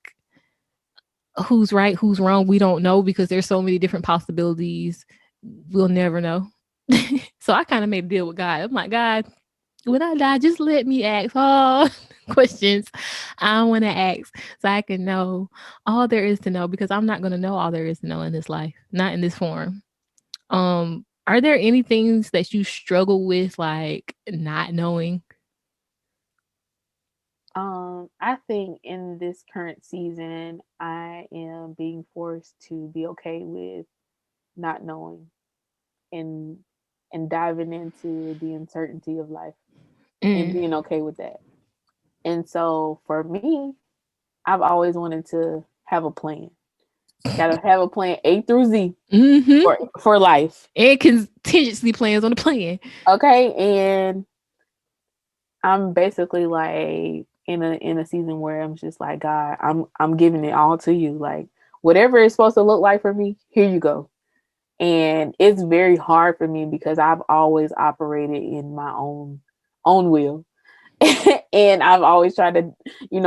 who's right, who's wrong, we don't know because there's so many different possibilities. We'll never know. So I kind of made a deal with God. I'm like, God, when I die, just let me ask all questions I want to ask so I can know all there is to know, because I'm not going to know all there is to know in this life, not in this form. Are there any things that you struggle with, like not knowing? I think in this current season, I am being forced to be okay with not knowing and diving into the uncertainty of life and being okay with that. And so for me, I've always wanted to have a plan. Gotta have a plan A through Z for life. And contingency plans on the plan. Okay. And I'm basically like in a season where I'm just like, God, I'm giving it all to you. Like whatever it's supposed to look like for me, here you go. And it's very hard for me because I've always operated in my own will. And I've always tried to,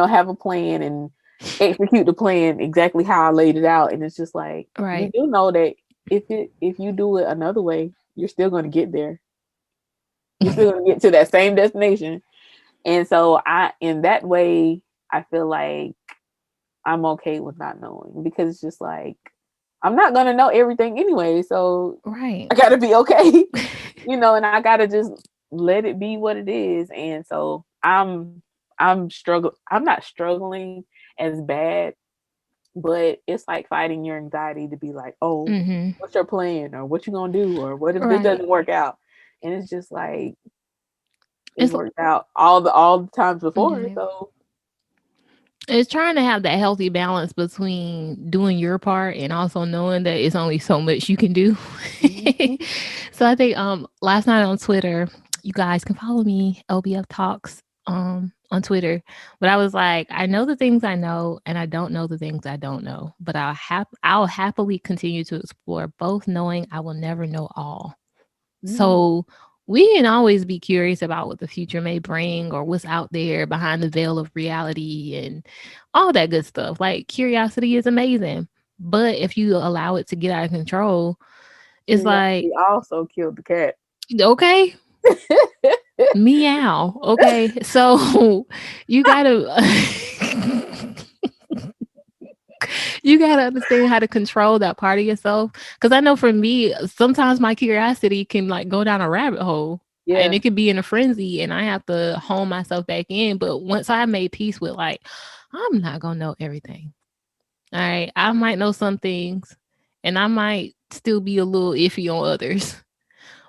have a plan and execute the plan exactly how I laid it out. And it's just like, right. you do know that if you do it another way, you're still going to get there. You're still going to get to that same destination. And so in that way, I feel like I'm okay with not knowing, because it's just like I'm not going to know everything anyway. So Right. I got to be okay, and I got to just let it be what it is. And so I'm not struggling as bad, but it's like fighting your anxiety to be like, oh, Mm-hmm. what's your plan, or what you gonna do, or what if this Right. doesn't work out? And it's just like it It's worked out all the times before. Mhm. So It's trying to have that healthy balance between doing your part and also knowing that it's only so much you can do. mhm. So I think last night on Twitter, you guys can follow me, LBF Talks, on Twitter. But I was like, I know the things I know and I don't know the things I don't know. But I'll happily continue to explore both, knowing I will never know all. So we can always be curious about what the future may bring or what's out there behind the veil of reality and all that good stuff. Like curiosity is amazing. But if you allow it to get out of control, it's like, Curiosity also killed the cat. okay, meow. Okay. So you gotta you gotta understand how to control that part of yourself. Cause I know for me, sometimes my curiosity can like go down a rabbit hole. Yeah. And it could be in a frenzy and I have to hone myself back in. But once I made peace with like, I'm not gonna know everything. All right. I might know some things and I might still be a little iffy on others.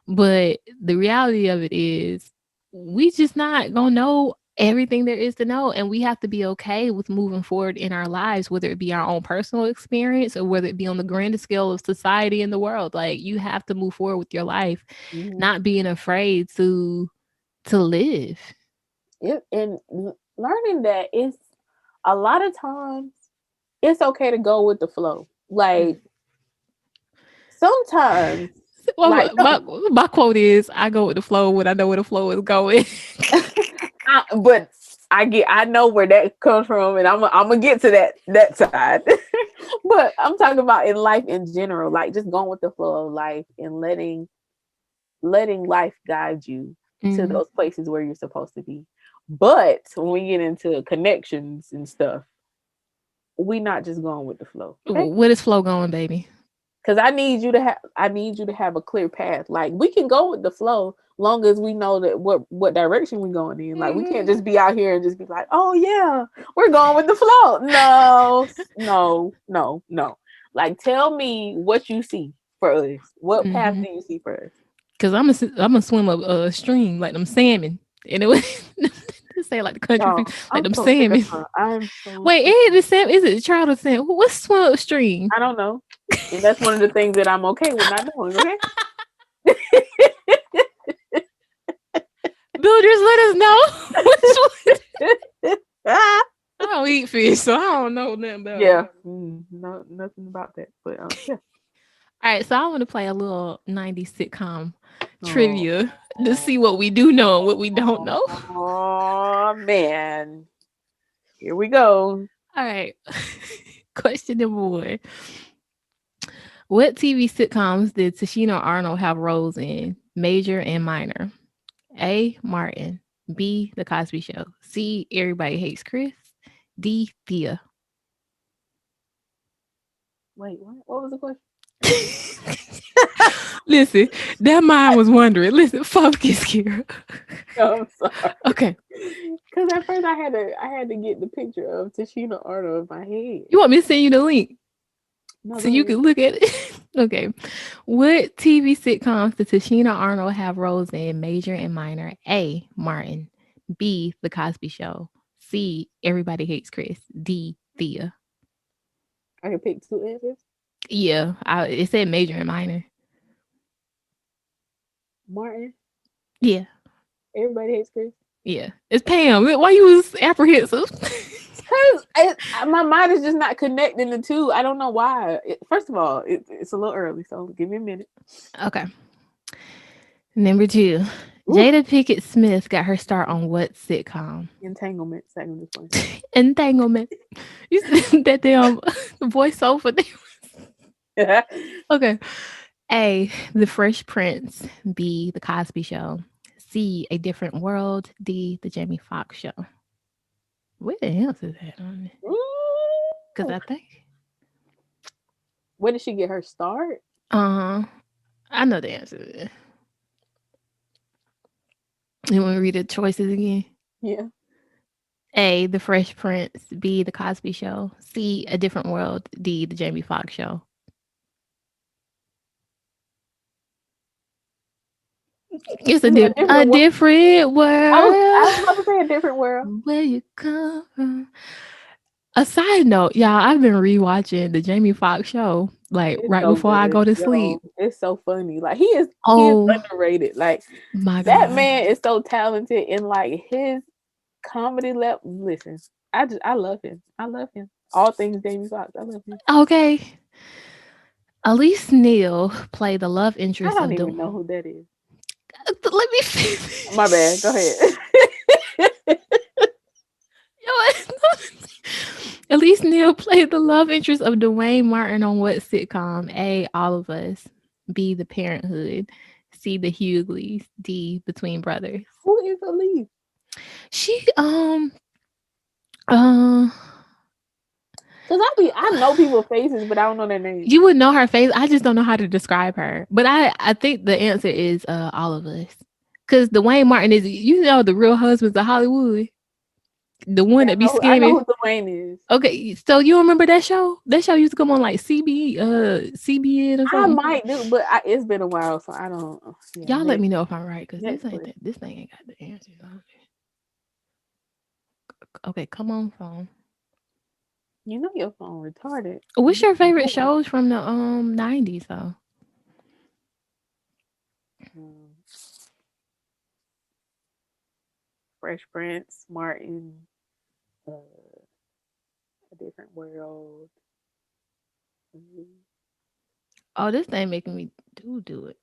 But the reality of it is we just not gonna know everything there is to know. And we have to be okay with moving forward in our lives, whether it be our own personal experience or whether it be on the grander scale of society and the world. Like you have to move forward with your life, not being afraid to live. And learning that it's a lot of times it's okay to go with the flow. Like sometimes Well, like my quote is I go with the flow when I know where the flow is going. but I know where that comes from, and I'm gonna get to that side. But I'm talking about in life in general, like just going with the flow of life and letting life guide you to those places where you're supposed to be. But when we get into connections and stuff, we not just going with the flow. Okay? Where is flow going, baby? Because I need you to have a clear path. Like we can go with the flow long as we know that what direction we're going in. Like we can't just be out here and just be like, oh yeah, we're going with the flow. No. Like tell me what you see for us. What path do you see for us? Because I'm gonna swim a stream like them salmon. And it was say like the country people, like them salmon. Wait, is it salmon? Is it trout or salmon? What's swim upstream? I don't know. And that's one of the things that I'm okay with not knowing. Okay. Builders, let us know. I don't eat fish, so I don't know nothing about it. Yeah, no, nothing about that. But yeah. All right, so I want to play a little 90s sitcom trivia to see what we do know and what we don't know. Oh man, here we go. All right, question number 1. What TV sitcoms did Tashina Arnold have roles in, major and minor? A. Martin. B. The Cosby Show. C. Everybody Hates Chris. D. Thea. Wait, what was the question? Listen, that mind was wondering. Listen, focus, Kira. Oh, I'm sorry. Okay. Because at first I had to get the picture of Tashina Arnold in my head. You want me to send you the link? No, so you can look at it. Okay. What TV sitcoms did Tashina Arnold have roles in, major and minor? A. Martin. B. The Cosby Show. C. Everybody Hates Chris. D. Thea. I can pick 2 answers. Yeah, it said major and minor. Martin. Yeah. Everybody Hates Chris. Yeah, it's Pam. Why you was apprehensive? Because my mind is just not connecting the two. I don't know why. First of all, it's a little early, so give me a minute. Okay. Number 2. Ooh. Jada Pinkett Smith got her start on what sitcom? Entanglement. Second one. Entanglement. You said that damn voiceover. Okay. A, The Fresh Prince. B, The Cosby Show. C, A Different World. D, The Jamie Foxx Show. Where the hell is that on? Because I think. Where did she get her start? I know the answer to this. You want to read the choices again? Yeah. A, The Fresh Prince. B, The Cosby Show. C, A Different World. D, The Jamie Foxx Show. It's a Different world. different world. I was about to say A Different World. Where you come from. A side note, y'all, I've been rewatching the Jamie Foxx Show like It's right so before I good, go to yo. sleep. It's so funny. Like he is Oh underrated. Like my that God. man is so talented in like his comedy level. Listen, I love him. I love him. All things Jamie Foxx. I love him. Okay. Elise Neal played the love I interest don't of even know who that is. Let me finish. My bad. Go ahead. Elise Neal played the love interest of Dwayne Martin on what sitcom? A, All of Us. B, The Parenthood. C, The Hughleys. D, Between Brothers. Who is Elise? She Cause I know people's faces, but I don't know their names. you would know her face. I just don't know how to describe her. But I think the answer is All of Us. Because Dwayne Martin is, the Real Husbands of Hollywood. The one that be I know skinny. who Dwayne is. Okay, so you remember that show? That show used to come on like CBN or I something. might do, but it's been a while, so I don't. Yeah, Y'all let me know if I'm right, because Netflix. this thing ain't got the answers. Okay, come on, phone. You know your phone retarded. What's your favorite shows from the 90s though? Fresh Prince, Martin, A Different World. Oh, this thing making me do it.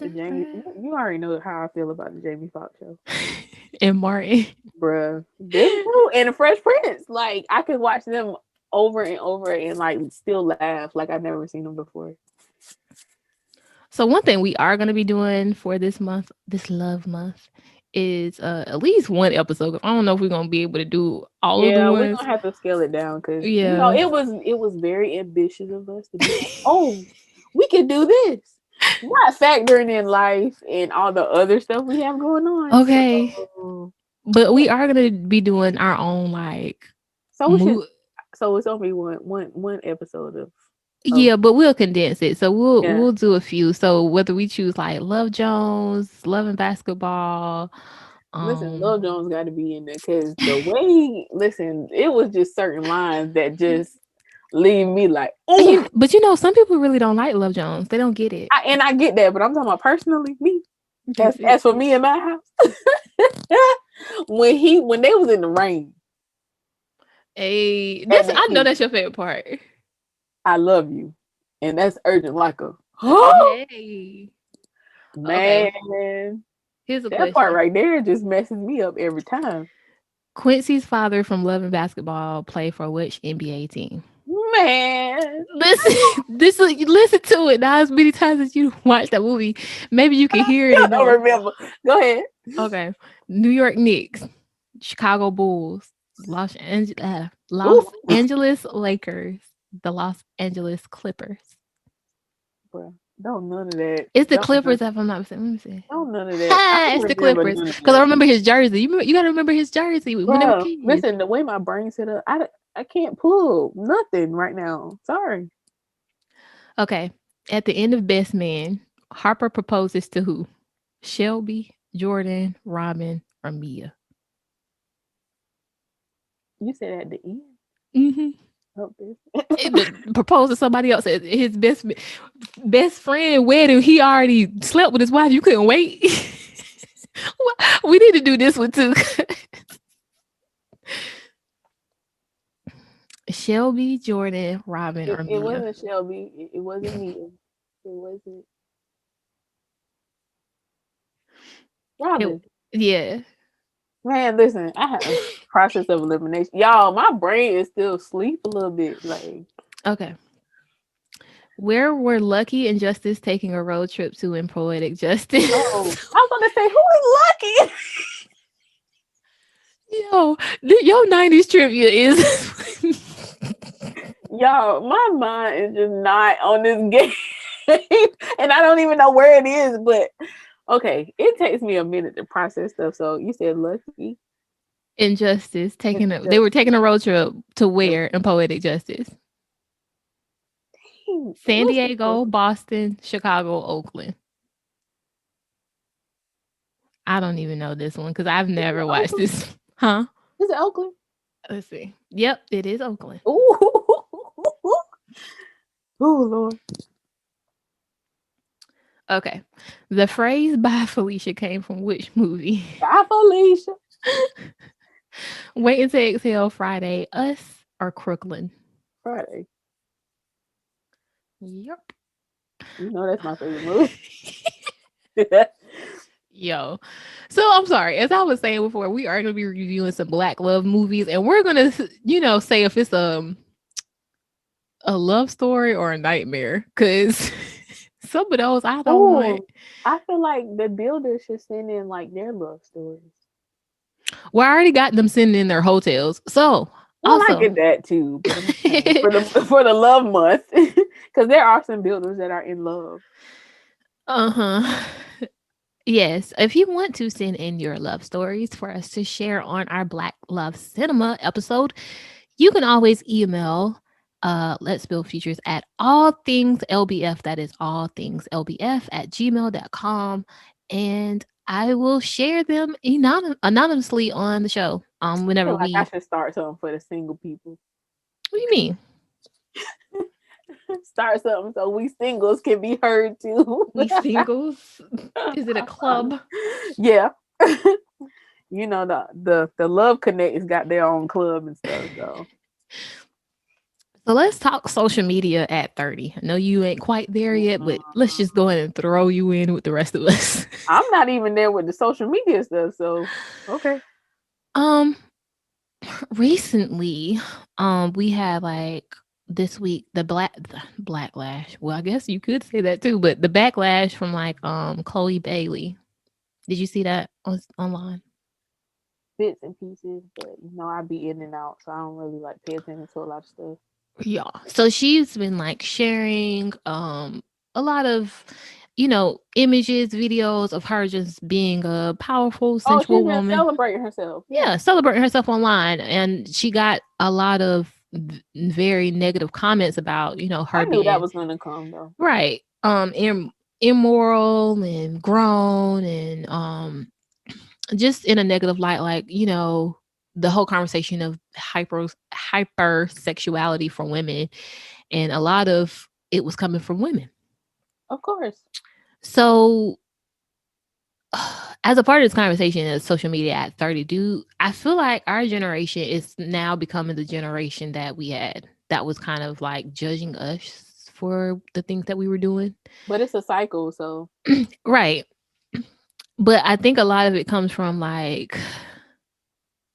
You already know how I feel about the Jamie Foxx show. And Martin. Bruh. This too, and the Fresh Prince. Like I could watch them over and over and like still laugh like I've never seen them before. So one thing we are going to be doing for this month, this love month, is at least one episode. I don't know if we're going to be able to do all of the ones. We're gonna have to scale it down because it was very ambitious of us to be like, oh, we can do this. Not factoring in life and all the other stuff we have going on. Okay. But we are going to be doing our own like so it's only one episode of yeah, but we'll condense it. So we'll do a few. So whether we choose like Love Jones, Love and Basketball. Listen, Love Jones got to be in there because the way it was just certain lines that just leave me like, oh. But some people really don't like Love Jones. They don't get it. I get that, but I'm talking about personally me. That's for me in my house. when they was in the rain. I know that's your favorite part. I love you, and that's urgent like a hey. Man. Okay. Here's a that question. part right there just messes me up every time. Quincy's father from Love and Basketball played for which NBA team? Man, listen to it now as many times as you watch that movie. Maybe you can hear it. I don't remember. Go ahead. Okay. New York Knicks, Chicago Bulls, Los Angeles Lakers, the Los Angeles Clippers. Bro, don't none of that. It's the Clippers, if I'm not mistaken. Let me see. Don't none of that. It's the Clippers. Because I remember his jersey. You got to remember his jersey when they were kids. Listen, the way my brain's set up, I can't pull nothing right now. Sorry. Okay. At the end of Best Man, Harper proposes to who? Shelby, Jordan, Robin, or Mia? You said at the end? Mm-hmm. Proposed to somebody else at his best friend wedding. He already slept with his wife. You couldn't wait. We need to do this one too. Shelby, Jordan, Robin, or Mia? It wasn't Shelby. It wasn't Mia. It wasn't Robin. Yeah. Man, listen, I have a process of elimination. Y'all, my brain is still asleep a little bit. Like Okay. Where were Lucky and Justice taking a road trip to in Poetic Justice? Oh, I was gonna say, who is Lucky? Yo, your 90s trivia is Y'all, my mind is just not on this game, and I don't even know where it is. But okay, it takes me a minute to process stuff. So you said Lucky. Injustice they were taking a road trip to where in Poetic Justice? San Diego, Boston, Chicago, Oakland. I don't even know this one because I've never watched this. Huh? Is it Oakland? Let's see. Yep, it is Oakland. Ooh, ooh, Lord. Okay. The phrase "Bye Felicia" came from which movie? Bye, Felicia. Wait Until Exhale, Friday, Us, or Crooklyn? Friday. Yep. You know that's my favorite movie. Yo. So I'm sorry. As I was saying before, we are going to be reviewing some Black love movies, and we're going to, say if it's a love story or a nightmare, because some of those I don't want. I feel like the builders should send in like their love stories. Well, I already got them sending in their hotels. So Well, also, I get that too, but I'm saying for the love month, because there are some builders that are in love. Yes, if you want to send in your love stories for us to share on our Black Love Cinema episode, you can always email Let's Build Futures at all things LBF. That is all things LBF at gmail.com. And I will share them anonymously on the show. Whenever I feel like I should start something for the single people. What do you mean? Start something so we singles can be heard too. We singles? Is it a club? Yeah. You know, the Love Connect has got their own club and stuff. So let's talk social media at 30. I know you ain't quite there yet, but let's just go ahead and throw you in with the rest of us. I'm not even there with the social media stuff, so okay. Recently, we had like this week the backlash. Well, I guess you could say that too, but the backlash from like Chloe Bailey. Did you see that online? Bits and pieces, but I be in and out, so I don't really like pay attention to a lot of stuff. Yeah. So she's been like sharing a lot of images, videos of her just being a powerful, sensual woman. Celebrating herself. Yeah, celebrating herself online. And she got a lot of very negative comments about, her I knew that was gonna come though. Right. Immoral and grown and just in a negative light, like, the whole conversation of hypersexuality for women, and a lot of it was coming from women. Of course. So as a part of this conversation of social media at 30, I feel like our generation is now becoming the generation that we had that was kind of like judging us for the things that we were doing. But it's a cycle, so right. But I think a lot of it comes from like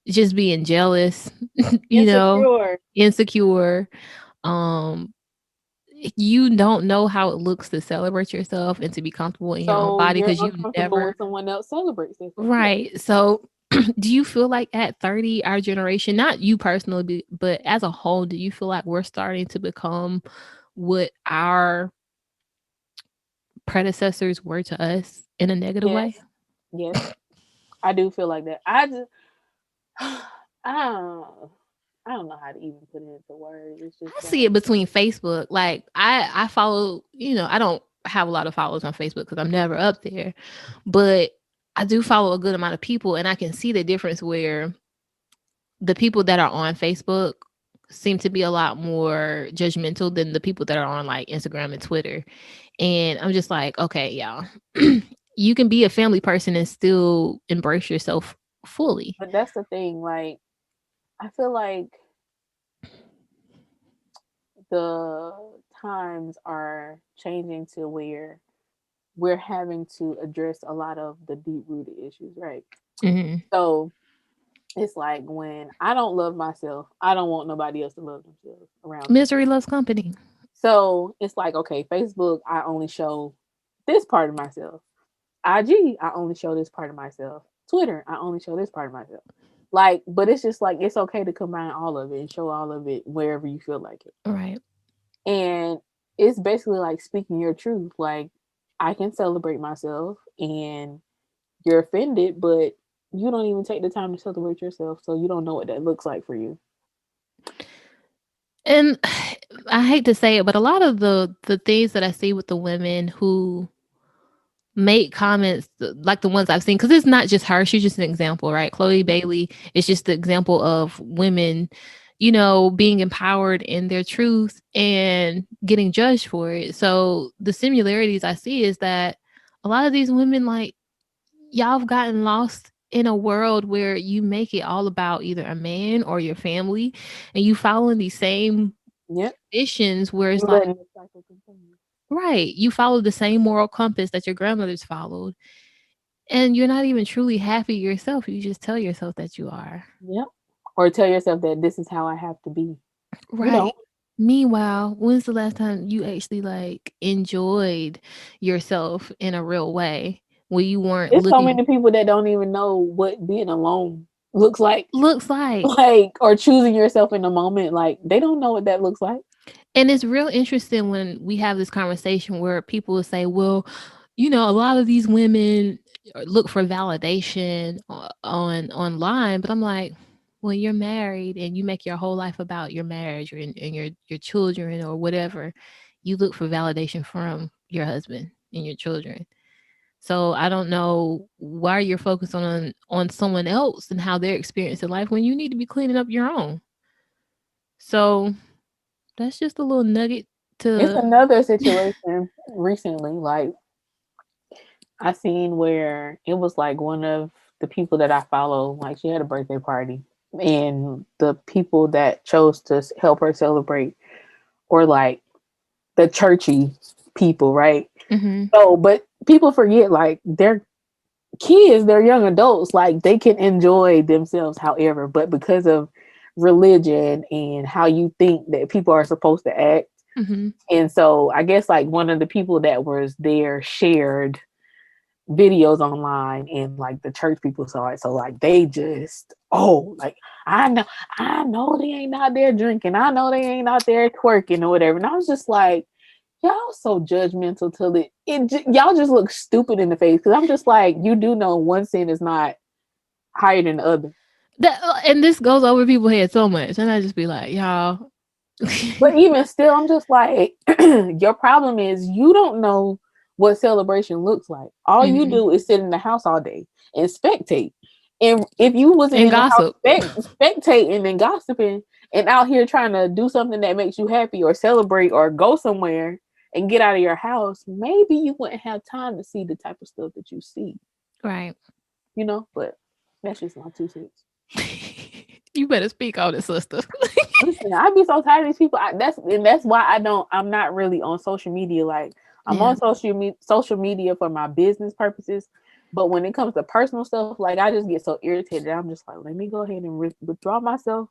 just being jealous, insecure. You don't know how it looks to celebrate yourself and to be comfortable in your own body because you never when someone else celebrates it. Right. So do you feel like at 30, our generation, not you personally, but as a whole, do you feel like we're starting to become what our predecessors were to us in a negative way? Yes. I do feel like that. I don't know how to even put it into words. It's just I see it between Facebook. Like I follow, I don't have a lot of followers on Facebook because I'm never up there, but I do follow a good amount of people, and I can see the difference where the people that are on Facebook seem to be a lot more judgmental than the people that are on like Instagram and Twitter. And I'm just like, okay, y'all, you can be a family person and still embrace yourself fully. But that's the thing. Like, I feel like the times are changing to where we're having to address a lot of the deep-rooted issues, right? Mm-hmm. So it's like when I don't love myself, I don't want nobody else to love themselves around me. Misery loves company. So it's like, okay, Facebook, I only show this part of myself. IG, I only show this part of myself. Twitter, I only show this part of myself. Like, but it's just like it's okay to combine all of it and show all of it wherever you feel like it. Right. And it's basically like speaking your truth. Like, I can celebrate myself and you're offended, but you don't even take the time to celebrate yourself. So you don't know what that looks like for you. And I hate to say it, but a lot of the things that I see with the women who make comments like the ones I've seen, because it's not just her, she's just an example, right? Chloe Bailey is just the example of women, being empowered in their truth and getting judged for it. So the similarities I see is that a lot of these women, like, y'all have gotten lost in a world where you make it all about either a man or your family, and you following these same Yep. traditions where it's You like, letting the cycle continue. right, you follow the same moral compass that your grandmothers followed, and you're not even truly happy yourself. You just tell yourself that you are. Yep. Or tell yourself that this is how I have to be. Right. don't. Meanwhile, when's the last time you actually like enjoyed yourself in a real way where you weren't There's so looking many people that don't even know what being alone looks like. looks like? Like, or choosing yourself in the moment. Like, they don't know what that looks like. And it's real interesting when we have this conversation where people will say, well, a lot of these women look for validation online, but I'm like, when you're married and you make your whole life about your marriage and your children or whatever, you look for validation from your husband and your children. So I don't know why you're focused on someone else and how they're experiencing life when you need to be cleaning up your own. So that's just a little nugget It's to another situation recently. Like, I seen where it was like one of the people that I follow, like, she had a birthday party, and the people that chose to help her celebrate were like the churchy people, right? Mhm. So, but people forget, like, they're kids, they're young adults, like, they can enjoy themselves however, but because of religion and how you think that people are supposed to act. Mhm. And so I guess like one of the people that was there shared videos online, and like the church people saw it. So like they just, like, I know they ain't out there drinking. I know they ain't out there twerking or whatever. And I was just like, y'all so judgmental till y'all just look stupid in the face. Cause I'm just like, you do know one sin is not higher than the other. And this goes over people's head so much, and I just be like, y'all. But even still, I'm just like, your problem is you don't know what celebration looks like. All you Mhm. do is sit in the house all day and spectate. And if you wasn't And in the gossip. house spectating and gossiping and out here trying to do something that makes you happy or celebrate or go somewhere and get out of your house, maybe you wouldn't have time to see the type of stuff that you see, Right. but that's just my 2 cents. You better speak on it, sister. Listen, I'd be so tired of these people. That's why I'm not really on social media. Like, I'm Yeah. on social media for my business purposes, but when it comes to personal stuff, like, I just get so irritated. I'm just like, let me go ahead and withdraw myself,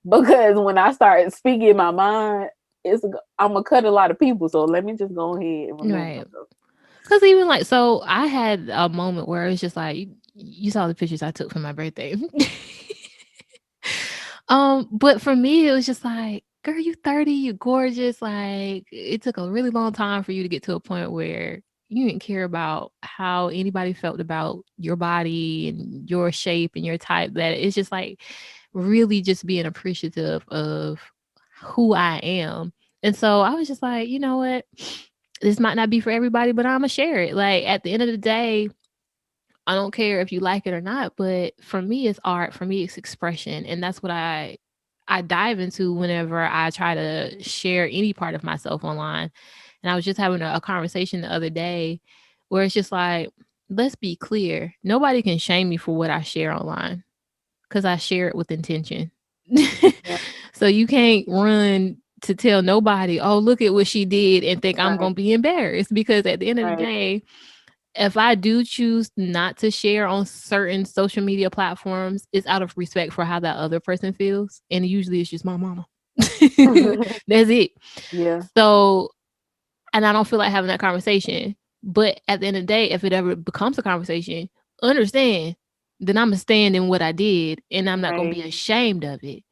because when I start speaking my mind, I'm gonna cut a lot of people. So let me just go ahead and remove Right. myself. Because even like, so I had a moment where it was just like, you saw the pictures I took for my birthday. But for me, it was just like, girl, you 30, you gorgeous. Like, it took a really long time for you to get to a point where you didn't care about how anybody felt about your body and your shape and your type. That it's just like really just being appreciative of who I am. And so I was just like, you know what? This might not be for everybody, but I'm gonna share it. Like, at the end of the day, I don't care if you like it or not, but for me it's art, for me it's expression, and that's what I dive into whenever I try to share any part of myself online. And I was just having a conversation the other day where it's just like, let's be clear, nobody can shame me for what I share online because I share it with intention. Yeah. So you can't run to tell nobody, oh, look at what she did, and think I'm Right. gonna be embarrassed, because at the end of the Right. day, if I do choose not to share on certain social media platforms, it's out of respect for how that other person feels. And usually it's just my mama. That's it. Yeah. So, and I don't feel like having that conversation. But at the end of the day, if it ever becomes a conversation, understand, then I'm going to stand in what I did and I'm not going to be Right. ashamed of it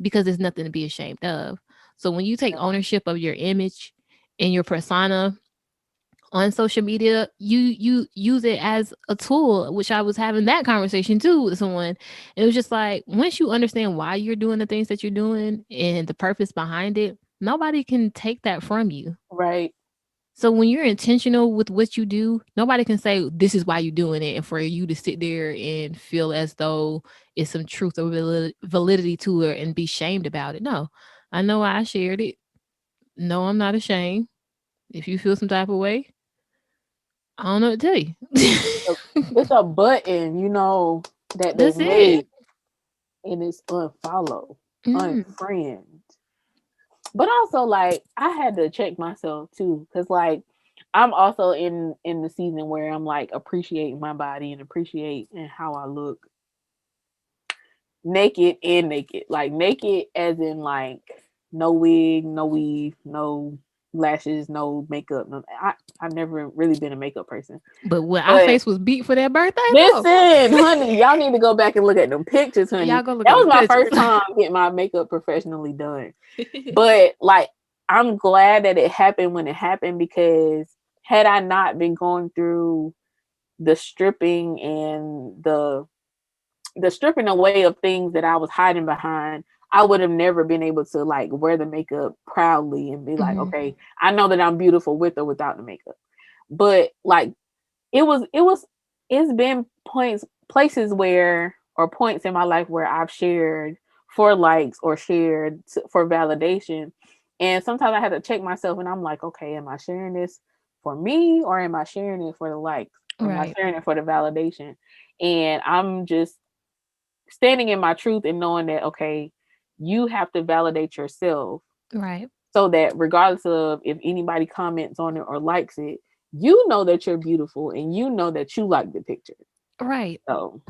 because there's nothing to be ashamed of. So when you take ownership of your image and your persona on social media, you use it as a tool, which I was having that conversation too with someone. It was just like, once you understand why you're doing the things that you're doing and the purpose behind it, nobody can take that from you. Right. So when you're intentional with what you do, nobody can say this is why you're doing it, and for you to sit there and feel as though it's some truth or validity to it and be shamed about it. No, I know I shared it. No, I'm not ashamed. If you feel some type of way, I don't know what to tell you. It's a button, that they That's it. made, and it's unfollow, Mm, unfriend. But also, like, I had to check myself too, because like I'm also in the season where I'm like appreciating my body and appreciating how I look, naked and naked, like naked as in like no wig, no weave, no lashes, no makeup. No, I've never really been a makeup person, but when our but face was beat for that birthday, though, listen, honey, y'all need to go back and look at them pictures, honey. y'all go look That at was the my pictures. first time getting my makeup professionally done. But like, I'm glad that it happened when it happened, because had I not been going through the stripping and the stripping away of things that I was hiding behind, I would have never been able to like wear the makeup proudly and be like, Mhm. okay, I know that I'm beautiful with or without the makeup. But like, it's been places where, or points in my life where I've shared for likes or shared for validation, and sometimes I had to check myself and I'm like, okay, am I sharing this for me, or am I sharing it for the likes, or am I Right, sharing it for the validation? And I'm just standing in my truth and knowing that, okay, you have to validate yourself, right. so that regardless of if anybody comments on it or likes it, you know that you're beautiful and you know that you like the picture. Right. So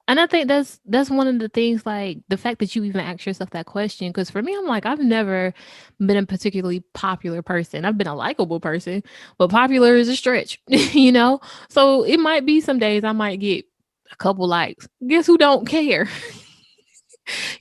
And I think that's one of the things, like the fact that you even ask yourself that question. Because for me, I'm like, I've never been a particularly popular person. I've been a likable person, but popular is a stretch, you know? So it might be some days I might get a couple likes. Guess who don't care?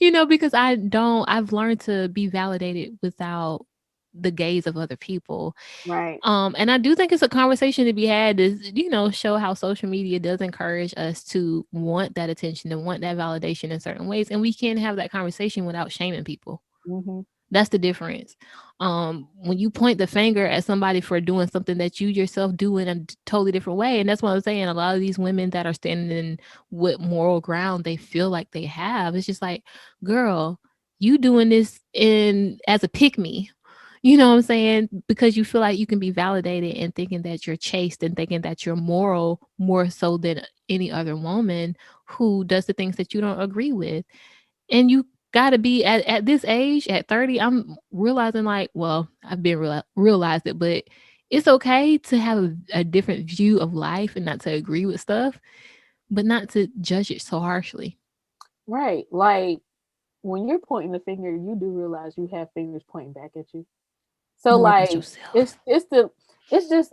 Because I've learned to be validated without the gaze of other people. right. And I do think it's a conversation to be had to, show how social media does encourage us to want that attention and want that validation in certain ways. And we can have that conversation without shaming people. Mm-hmm. That's the difference. When you point the finger at somebody for doing something that you yourself do in a totally different way, and that's what I'm saying. A lot of these women that are standing in what moral ground they feel like they have, it's just like, girl, you doing this in as a pick me. You know what I'm saying? Because you feel like you can be validated and thinking that you're chaste and thinking that you're moral more so than any other woman who does the things that you don't agree with. And you got to be at this age, at 30, I'm realizing, like, well, I've been realized it, but it's okay to have a different view of life and not to agree with stuff, but not to judge it so harshly. Right. Like, when you're pointing the finger, you do realize you have fingers pointing back at you. So More than like, yourself. it's just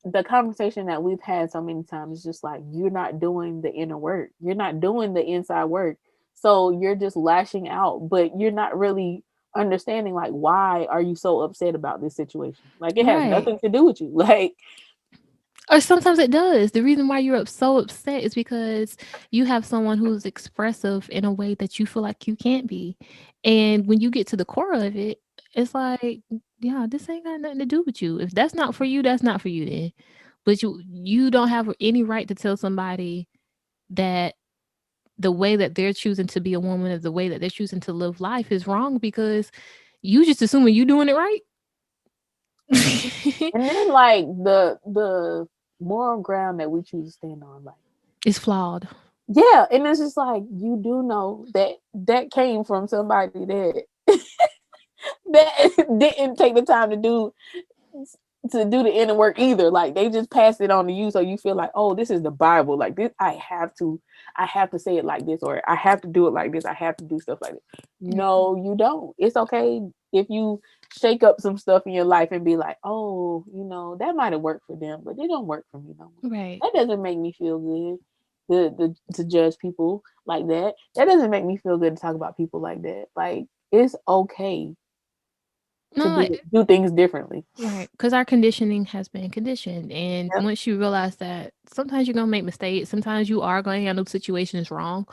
the conversation that we've had so many times. It's just like, you're not doing the inner work. You're not doing the inside work. So you're just lashing out, but you're not really understanding, like, why are you so upset about this situation? Like, it has Right. nothing to do with you. Like, Or sometimes it does. The reason why you're so upset is because you have someone who's expressive in a way that you feel like you can't be. And when you get to the core of it, it's like, yeah, this ain't got nothing to do with you. If that's not for you, that's not for you then. But you don't have any right to tell somebody that the way that they're choosing to be a woman or the way that they're choosing to live life is wrong because you just assuming you doing it right. and then like the moral ground that we choose to stand on, like, It's flawed. yeah, and it's just like, you do know that that came from somebody that that didn't take the time to do to do the inner work either. Like they just pass it on to you, so you feel like, oh, this is the Bible. Like this, I have to say it like this, or I have to do it like this. I have to do stuff like this. No, you don't. It's okay if you shake up some stuff in your life and be like, oh, that might have worked for them, but it don't work for me no more. Right. That doesn't make me feel good. To judge people like that. That doesn't make me feel good to talk about people like that. Like it's okay to do things differently. Right. Because our conditioning has been conditioned. And once you realize that sometimes you're going to make mistakes, sometimes you are going to handle situations wrong,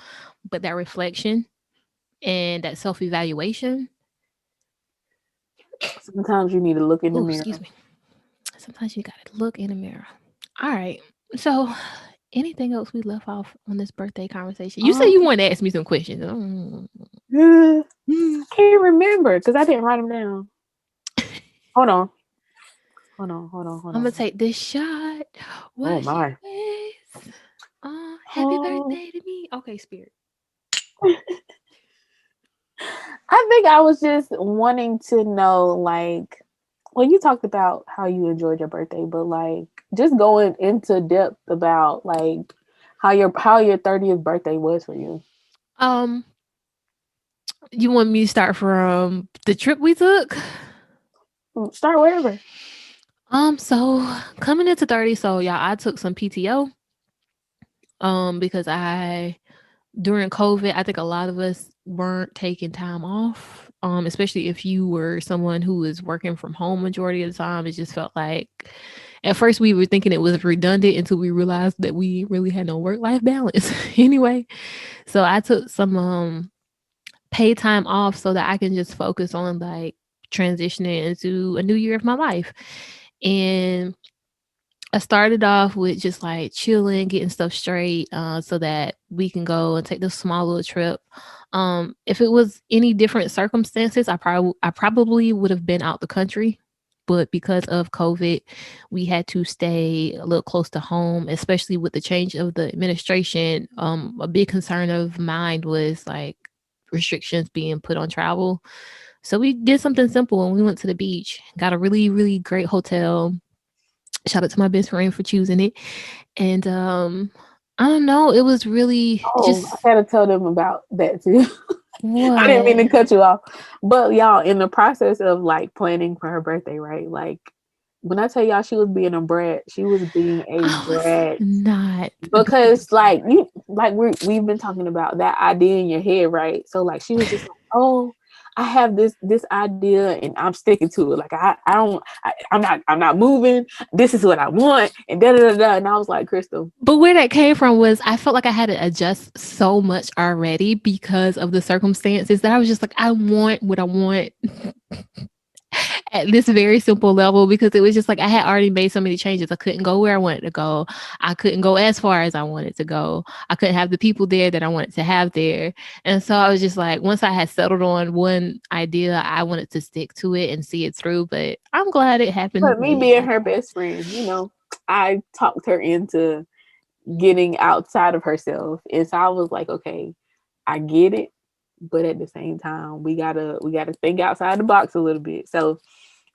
but that reflection and that self-evaluation. Sometimes you need to look in the mirror. Excuse me. Sometimes you got to look in the mirror. All right. So anything else we left off on this birthday conversation? You said you wanted to ask me some questions. I can't remember because I didn't write them down. Hold on. I'm gonna take this shot. Oh my! Happy birthday to me. Okay, Spirit. I think I was just wanting to know, like, well, you talked about how you enjoyed your birthday, but like, just going into depth about like how your 30th birthday was for you. You want me to start from the trip we took? Start wherever. So coming into 30, so y'all, I took some PTO. Because during COVID, I think a lot of us weren't taking time off. Especially if you were someone who was working from home majority of the time. It just felt like at first we were thinking it was redundant until we realized that we really had no work-life balance anyway. So I took some paid time off so that I can just focus on like transitioning into a new year of my life. And I started off with just like chilling, getting stuff straight, so that we can go and take this small little trip. If it was any different circumstances, I probably would have been out the country, but because of COVID, we had to stay a little close to home, especially with the change of the administration. A big concern of mine was like restrictions being put on travel. So we did something simple and we went to the beach, got a really, really great hotel. Shout out to my best friend for choosing it. And I don't know, it was really I gotta tell them about that too. I didn't mean to cut you off. But y'all, in the process of like planning for her birthday, right? Like when I tell y'all she was being a brat, she was being a brat. Not because we've been talking about that idea in your head, right? So like she was just like, oh, I have this idea and I'm sticking to it. Like I'm not moving. This is what I want. And da da da. And I was like, Crystal. But where that came from was I felt like I had to adjust so much already because of the circumstances that I was just like, I want what I want at this very simple level, because it was just like I had already made so many changes. I couldn't go where I wanted to go. I couldn't go as far as I wanted to go. I couldn't have the people there that I wanted to have there. And so I was just like, once I had settled on one idea, I wanted to stick to it and see it through. But I'm glad it happened. But me being her best friend, I talked her into getting outside of herself. And so I was like, okay, I get it. But at the same time, we gotta think outside the box a little bit. So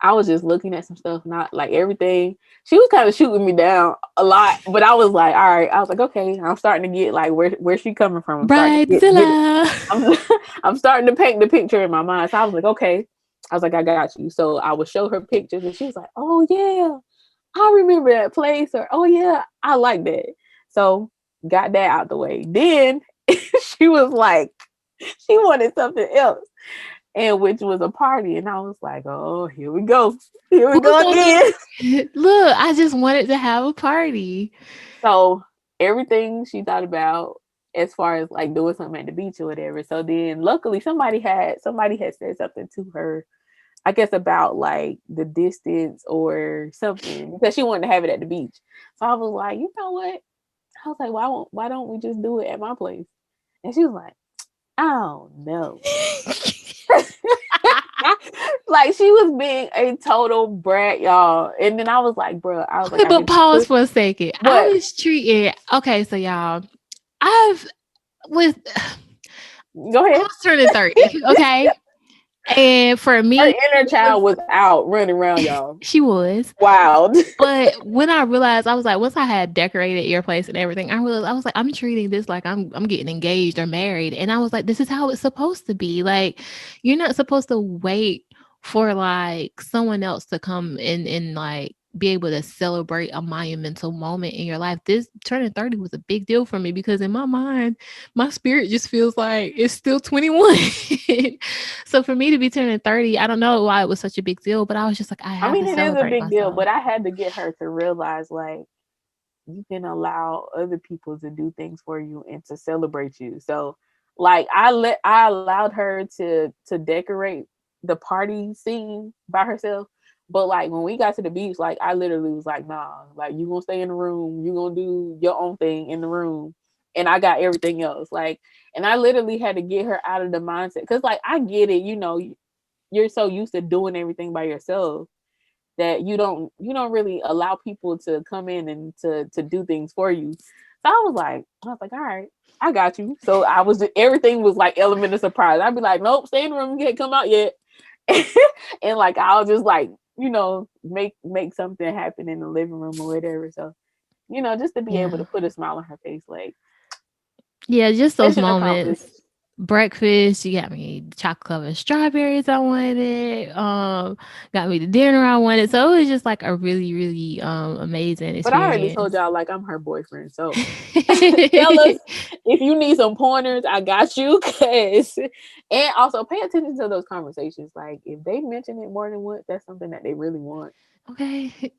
I was just looking at some stuff, not like everything. She was kind of shooting me down a lot, but I was like, all right. I was like, okay, I'm starting to get like where's she coming from? I'm starting to paint the picture in my mind. So I was like, okay. I was like, I got you. So I would show her pictures and she was like, oh yeah, I remember that place, or oh yeah, I like that. So got that out the way. Then she was like, she wanted something else, and which was a party. And I was like, oh, here we go again. Look, I just wanted to have a party. So everything she thought about as far as like doing something at the beach or whatever. So then luckily somebody had said something to her, I guess, about like the distance or something, because she wanted to have it at the beach. So I was like, you know what? I was like, why don't we just do it at my place? And she was like, oh no. Like she was being a total brat, y'all. And then I was like, bro, but pause for a second. What? I was treating, okay, so y'all, go ahead. I was turning 30, okay? And for Her me, inner child was out running around, y'all. she was. Wild. But when I realized, I was like, once I had decorated your place and everything, I realized I was like, I'm treating this like I'm getting engaged or married. And I was like, this is how it's supposed to be. Like, you're not supposed to wait for like someone else to come in and like be able to celebrate a monumental moment in your life. This turning 30 was a big deal for me because in my mind, my spirit just feels like it's still 21. So for me to be turning 30, I don't know why it was such a big deal, but I was just like, I I have mean, to it is a celebrate big deal, myself. but I had to get her to realize like you can allow other people to do things for you and to celebrate you. So like I allowed her to decorate the party scene by herself. But like when we got to the beach, like I literally was like, nah, like you gonna stay in the room, you gonna do your own thing in the room. And I got everything else. Like, and I literally had to get her out of the mindset. Cause like I get it, you're so used to doing everything by yourself that you don't really allow people to come in and to do things for you. So I was like, all right, I got you. So everything was like element of surprise. I'd be like, nope, stay in the room, you can't come out yet. And like I'll just like, make something happen in the living room or whatever. So, just to be able Yeah. to put a smile on her face, like Yeah, just those mission accomplished. moments. Breakfast, you got me chocolate covered strawberries I wanted. Got me the dinner I wanted. So it was just like a really, really amazing But I already experience. told y'all like I'm her boyfriend. So fellas, if you need some pointers, I got you. And also pay attention to those conversations. Like if they mention it more than once, that's something that they really want. Okay.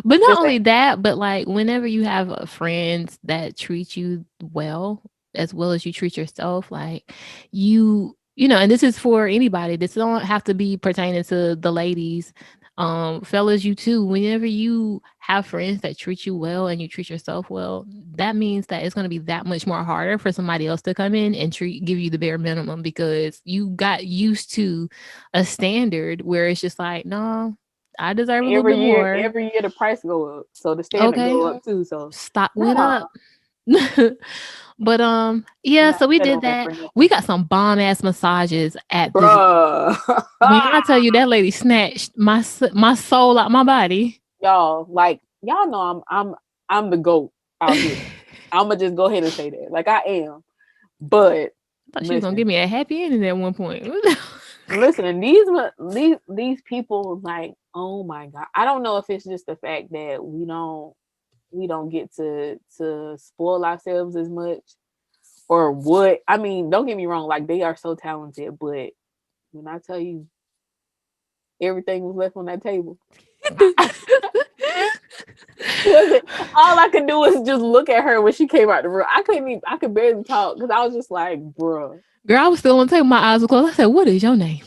But not Just only saying. that, but like whenever you have friends that treat you well as you treat yourself, like and this is for anybody. This don't have to be pertaining to the ladies. Fellas, you too. Whenever you have friends that treat you well and you treat yourself well, that means that it's going to be that much more harder for somebody else to come in and give you the bare minimum because you got used to a standard where it's just like, no, I deserve a little bit more. Every year the price go up, so the standard Okay. go up too. So Stock went nah, up. But yeah, not so we did settling that. for We nothing, got some bomb ass massages at this. bruh. When I tell you that lady snatched my soul out my body. Y'all know I'm the goat out here. I'm gonna just go ahead and say that, like I am. But I thought she was gonna listen, give me a happy ending at one point. listen, these people, like, oh my god, I don't know if it's just the fact that we don't get to spoil ourselves as much or what. I mean, don't get me wrong, like they are so talented, but when I tell you everything was left on that table, listen, all I could do was just look at her when she came out the room. I could barely talk because I was just like, bruh. Girl, I was still on the table. My eyes were closed. I said, "What is your name?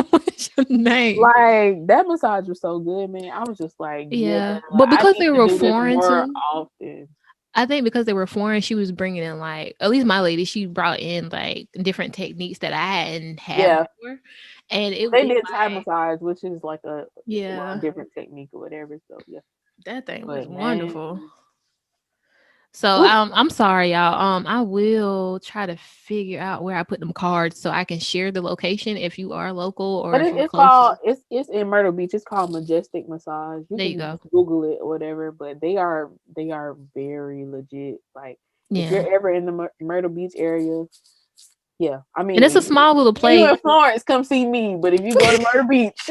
What's your name?" Like that massage was so good, man. I was just like, yeah, Yeah, like, but I because need they to were do this foreign more too. often. I think because they were foreign, she was bringing in like at least my lady. She brought in like different techniques that I hadn't had Yeah, before, and they it's did Thai like massage, which is like a yeah, different technique or whatever. So yeah, that thing was but man, wonderful. So whew, I'm sorry, y'all. I will try to figure out where I put them cards so I can share the location if you are local or but if you're it's close. called it's in Myrtle Beach. It's called Majestic Massage. You There you can go. just Google it or whatever. But they are very legit. Like if Yeah, you're ever in the Myrtle Beach area, yeah. I and it's a mean, small little you place. in Florence, come see me. But if you go to Myrtle Beach,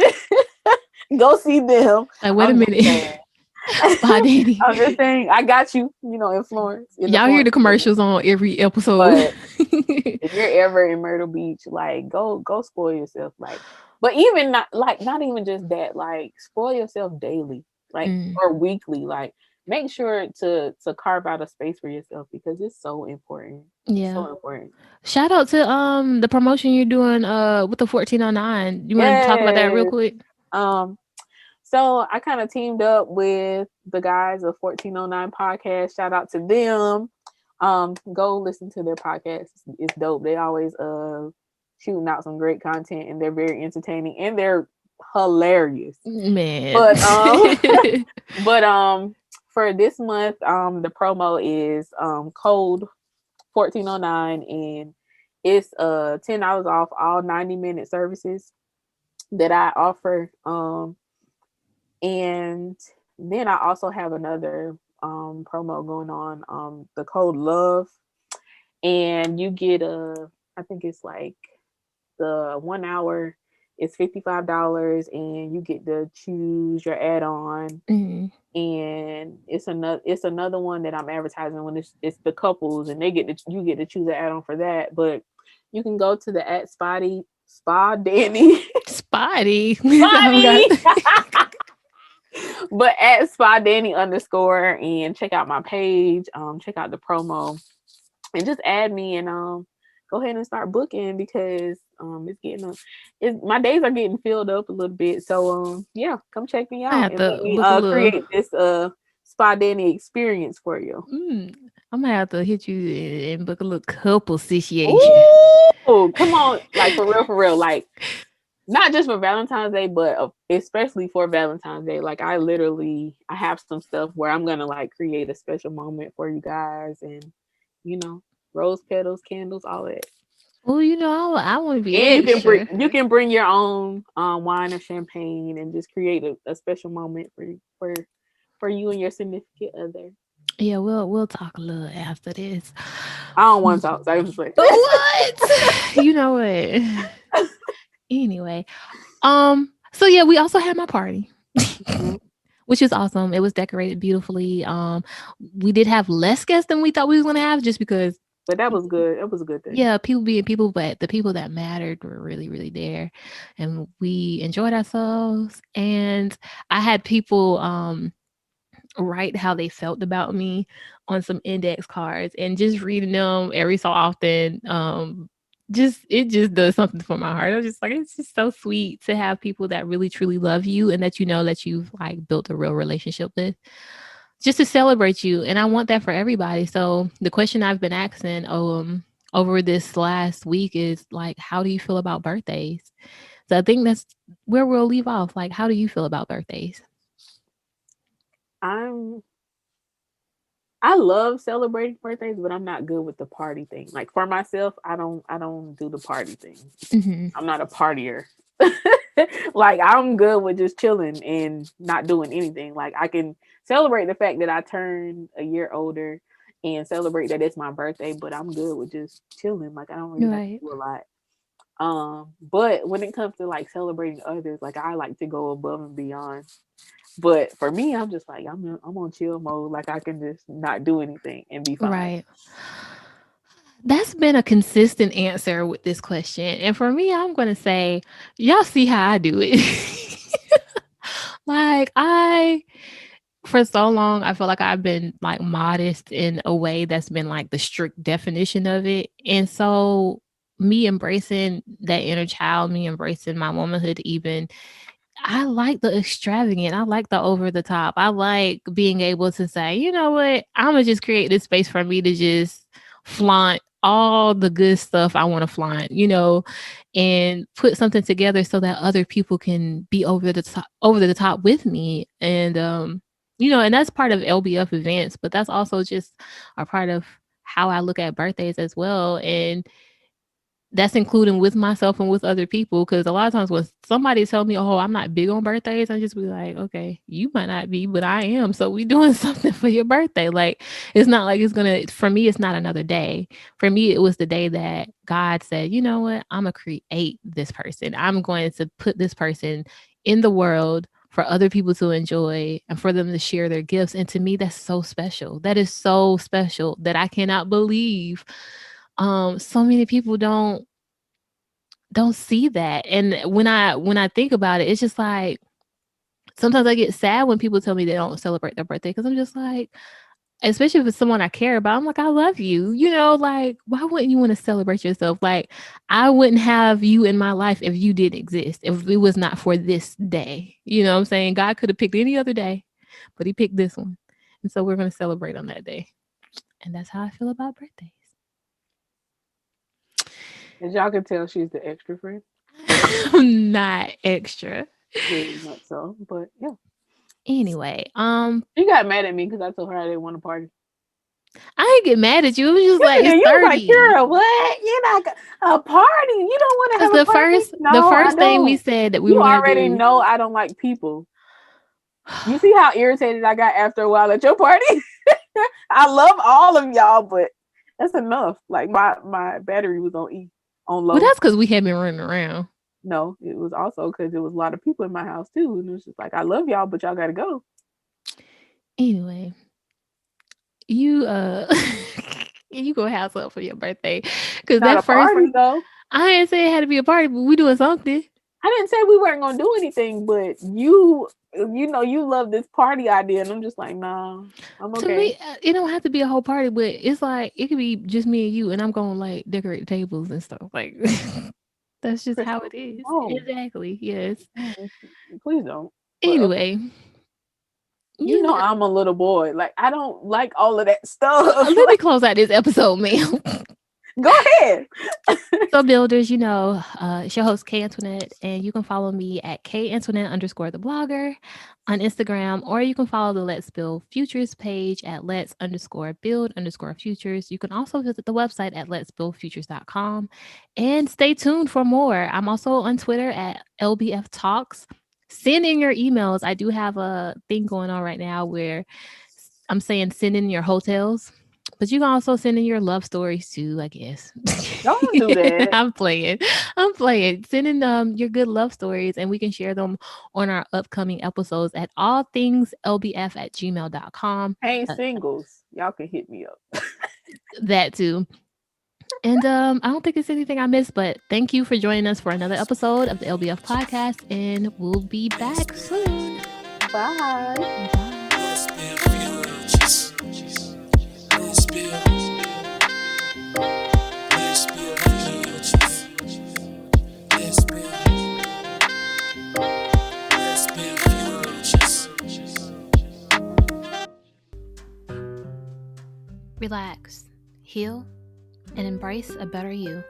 go see them. Like, wait a I'm just minute, saying. Spy I'm just Daddy. saying, I got you, in Florence, in the Y'all hear the Florence area. commercials on every episode. But if you're ever in Myrtle Beach, like go spoil yourself. Like, but even not even just that, like spoil yourself daily, like Mm, or weekly. Like make sure to carve out a space for yourself because it's so important. yeah. So important. Shout out to the promotion you're doing with the 1409. You want to talk about that real Yes. quick? Um, so I kind of teamed up with the guys of 1409 podcast. Shout out to them. Go listen to their podcast. It's dope. They always shooting out some great content and they're very entertaining and they're hilarious. Man. But for this month, the promo is code 1409 and It's $10 off all 90-minute services that I offer. And then I also have another promo going on, the code love, and you get I think it's like the 1 hour is $55, and you get to choose your add-on. Mhm. And it's another one that I'm advertising when it's the couples, and you get to choose an add-on for that. But you can go to the at Spa Danny Spotty. Spotty but at Spa Danny _, and check out my page, check out the promo, and just add me, and go ahead and start booking, because my days are getting filled up a little bit. So yeah, come check me I out have and to let me book a little. create this Spa Danny experience for you. I'm gonna have to hit you and book a little couple situation. Ooh, come on, like for real, like not just for Valentine's Day, but especially for Valentine's Day. Like I have some stuff where I'm gonna like create a special moment for you guys, and rose petals, candles, all that. Well, I want to be And extra. you can bring your own wine or champagne, and just create a special moment for you and your significant other. Yeah, we'll talk a little after this. I don't want to talk. So I was just like, What? You know what? Anyway, so yeah, we also had my party, which is awesome. It was decorated beautifully. We did have less guests than we thought we was gonna have, just because. But that was good. That was a good thing. Yeah, people being people, but the people that mattered were really, really there, and we enjoyed ourselves. And I had people write how they felt about me on some index cards, and just reading them every so often, it just does something for my heart. I was just like, it's just so sweet to have people that really truly love you, and that that you've like built a real relationship with, just to celebrate you. And I want that for everybody. So the question I've been asking over this last week is like, how do you feel about birthdays? So I think that's where we'll leave off. Like, how do you feel about birthdays? I love celebrating birthdays, but I'm not good with the party thing. Like for myself, I don't do the party thing. Mm-hmm. I'm not a partier. Like I'm good with just chilling and not doing anything. Like I can celebrate the fact that I turned a year older, and celebrate that it's my birthday, but I'm good with just chilling. Like I don't really have to do a lot. But when it comes to like celebrating others, like I like to go above and beyond. But for me, I'm just like I'm on chill mode. Like I can just not do anything and be fine. Right. That's been a consistent answer with this question. And for me, I'm going to say, y'all see how I do it. Like for so long, I feel like I've been like modest in a way that's been like the strict definition of it. And so me embracing that inner child, me embracing my womanhood, even, I like the extravagant. I like the over the top. I like being able to say, you know what, I'm going to just create this space for me to just flaunt all the good stuff I want to flaunt, and put something together so that other people can be over the top with me. And, and that's part of LBF events, but that's also just a part of how I look at birthdays as well. And that's including with myself and with other people. Because a lot of times when somebody tells me, oh, I'm not big on birthdays, I just be like, okay, you might not be, but I am. So we doing something for your birthday. Like, it's not like for me, it's not another day. For me, it was the day that God said, you know what, I'm going to create this person. I'm going to put this person in the world for other people to enjoy and for them to share their gifts. And to me, that's so special. That is so special that I cannot believe so many people don't see that. And when I think about it, it's just like sometimes I get sad when people tell me they don't celebrate their birthday, because I'm just like, especially if it's someone I care about, I'm like, I love you, like, why wouldn't you want to celebrate yourself? Like, I wouldn't have you in my life if you didn't exist, if it was not for this day. You know what I'm saying? God could have picked any other day, but he picked this one. And so we're going to celebrate on that day. And that's how I feel about birthdays. As y'all can tell, she's the extra friend. I'm not extra. Very much so, but yeah. Anyway, she got mad at me because I told her I didn't want to party. I ain't get mad at you. It was just like Yeah, it's you was like, 30. you're what? You're not a party. You don't want to Because have a party. the No, I first thing we don't. said that we You were gonna already do. know I don't like people. You see how irritated I got after a while at your party? I love all of y'all, but that's enough. Like my battery was on low. Well, that's because we had been running around. No, it was also because there was a lot of people in my house too, and it was just like I love y'all, but y'all gotta go. Anyway, you you go house up for your birthday because Not that a first party though. I didn't say it had to be a party, but we doing something. I didn't say we weren't gonna do anything, but you know you love this party idea, and I'm just like, nah, I'm To okay. me, it don't have to be a whole party, but it's like it could be just me and you, and I'm gonna like decorate the tables and stuff. Like that's just how it is. Oh. Exactly. Yes. Please don't. But, Anyway, you know I'm a little boy. Like I don't like all of that stuff. let me close out this episode, ma'am. Go ahead. So builders, it's your host K Antoinette, and you can follow me at K Antoinette _ the blogger on Instagram, or you can follow the Let's Build Futures page at Let's _build _futures. You can also visit the website at letsbuildfutures.com and stay tuned for more. I'm also on Twitter at LBF Talks. Send in your emails. I do have a thing going on right now where I'm saying send in your hotels. But you can also send in your love stories too, I guess. Don't do that. I'm playing. Send in your good love stories and we can share them on our upcoming episodes at allthingslbf@gmail.com. Hey, singles, y'all can hit me up. That too. And I don't think it's anything I missed, but thank you for joining us for another episode of the LBF podcast, and we'll be back soon. Bye. Let's build futures. Let's build. Let's build futures. Let's build. Let's build futures. Relax, heal, and embrace a better you.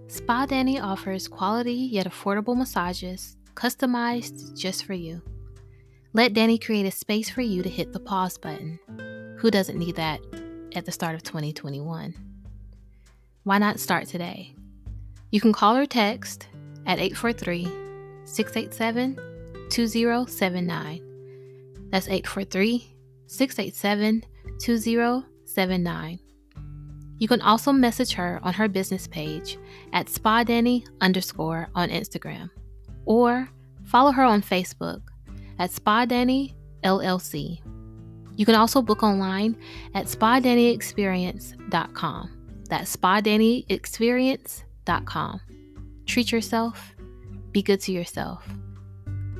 Spa Danny offers quality yet affordable massages customized just for you. Let Danny create a space for you to hit the pause button. Who doesn't need that at the start of 2021? Why not start today? You can call or text at 843-687-2079. That's 843-687-2079. You can also message her on her business page at SpaDanny _ on Instagram, or follow her on Facebook at SpaDanny LLC. You can also book online at SpaDannyExperience.com. That's SpaDannyExperience.com. Treat yourself, be good to yourself,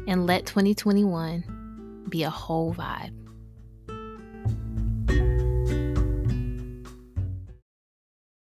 and let 2021 be a whole vibe.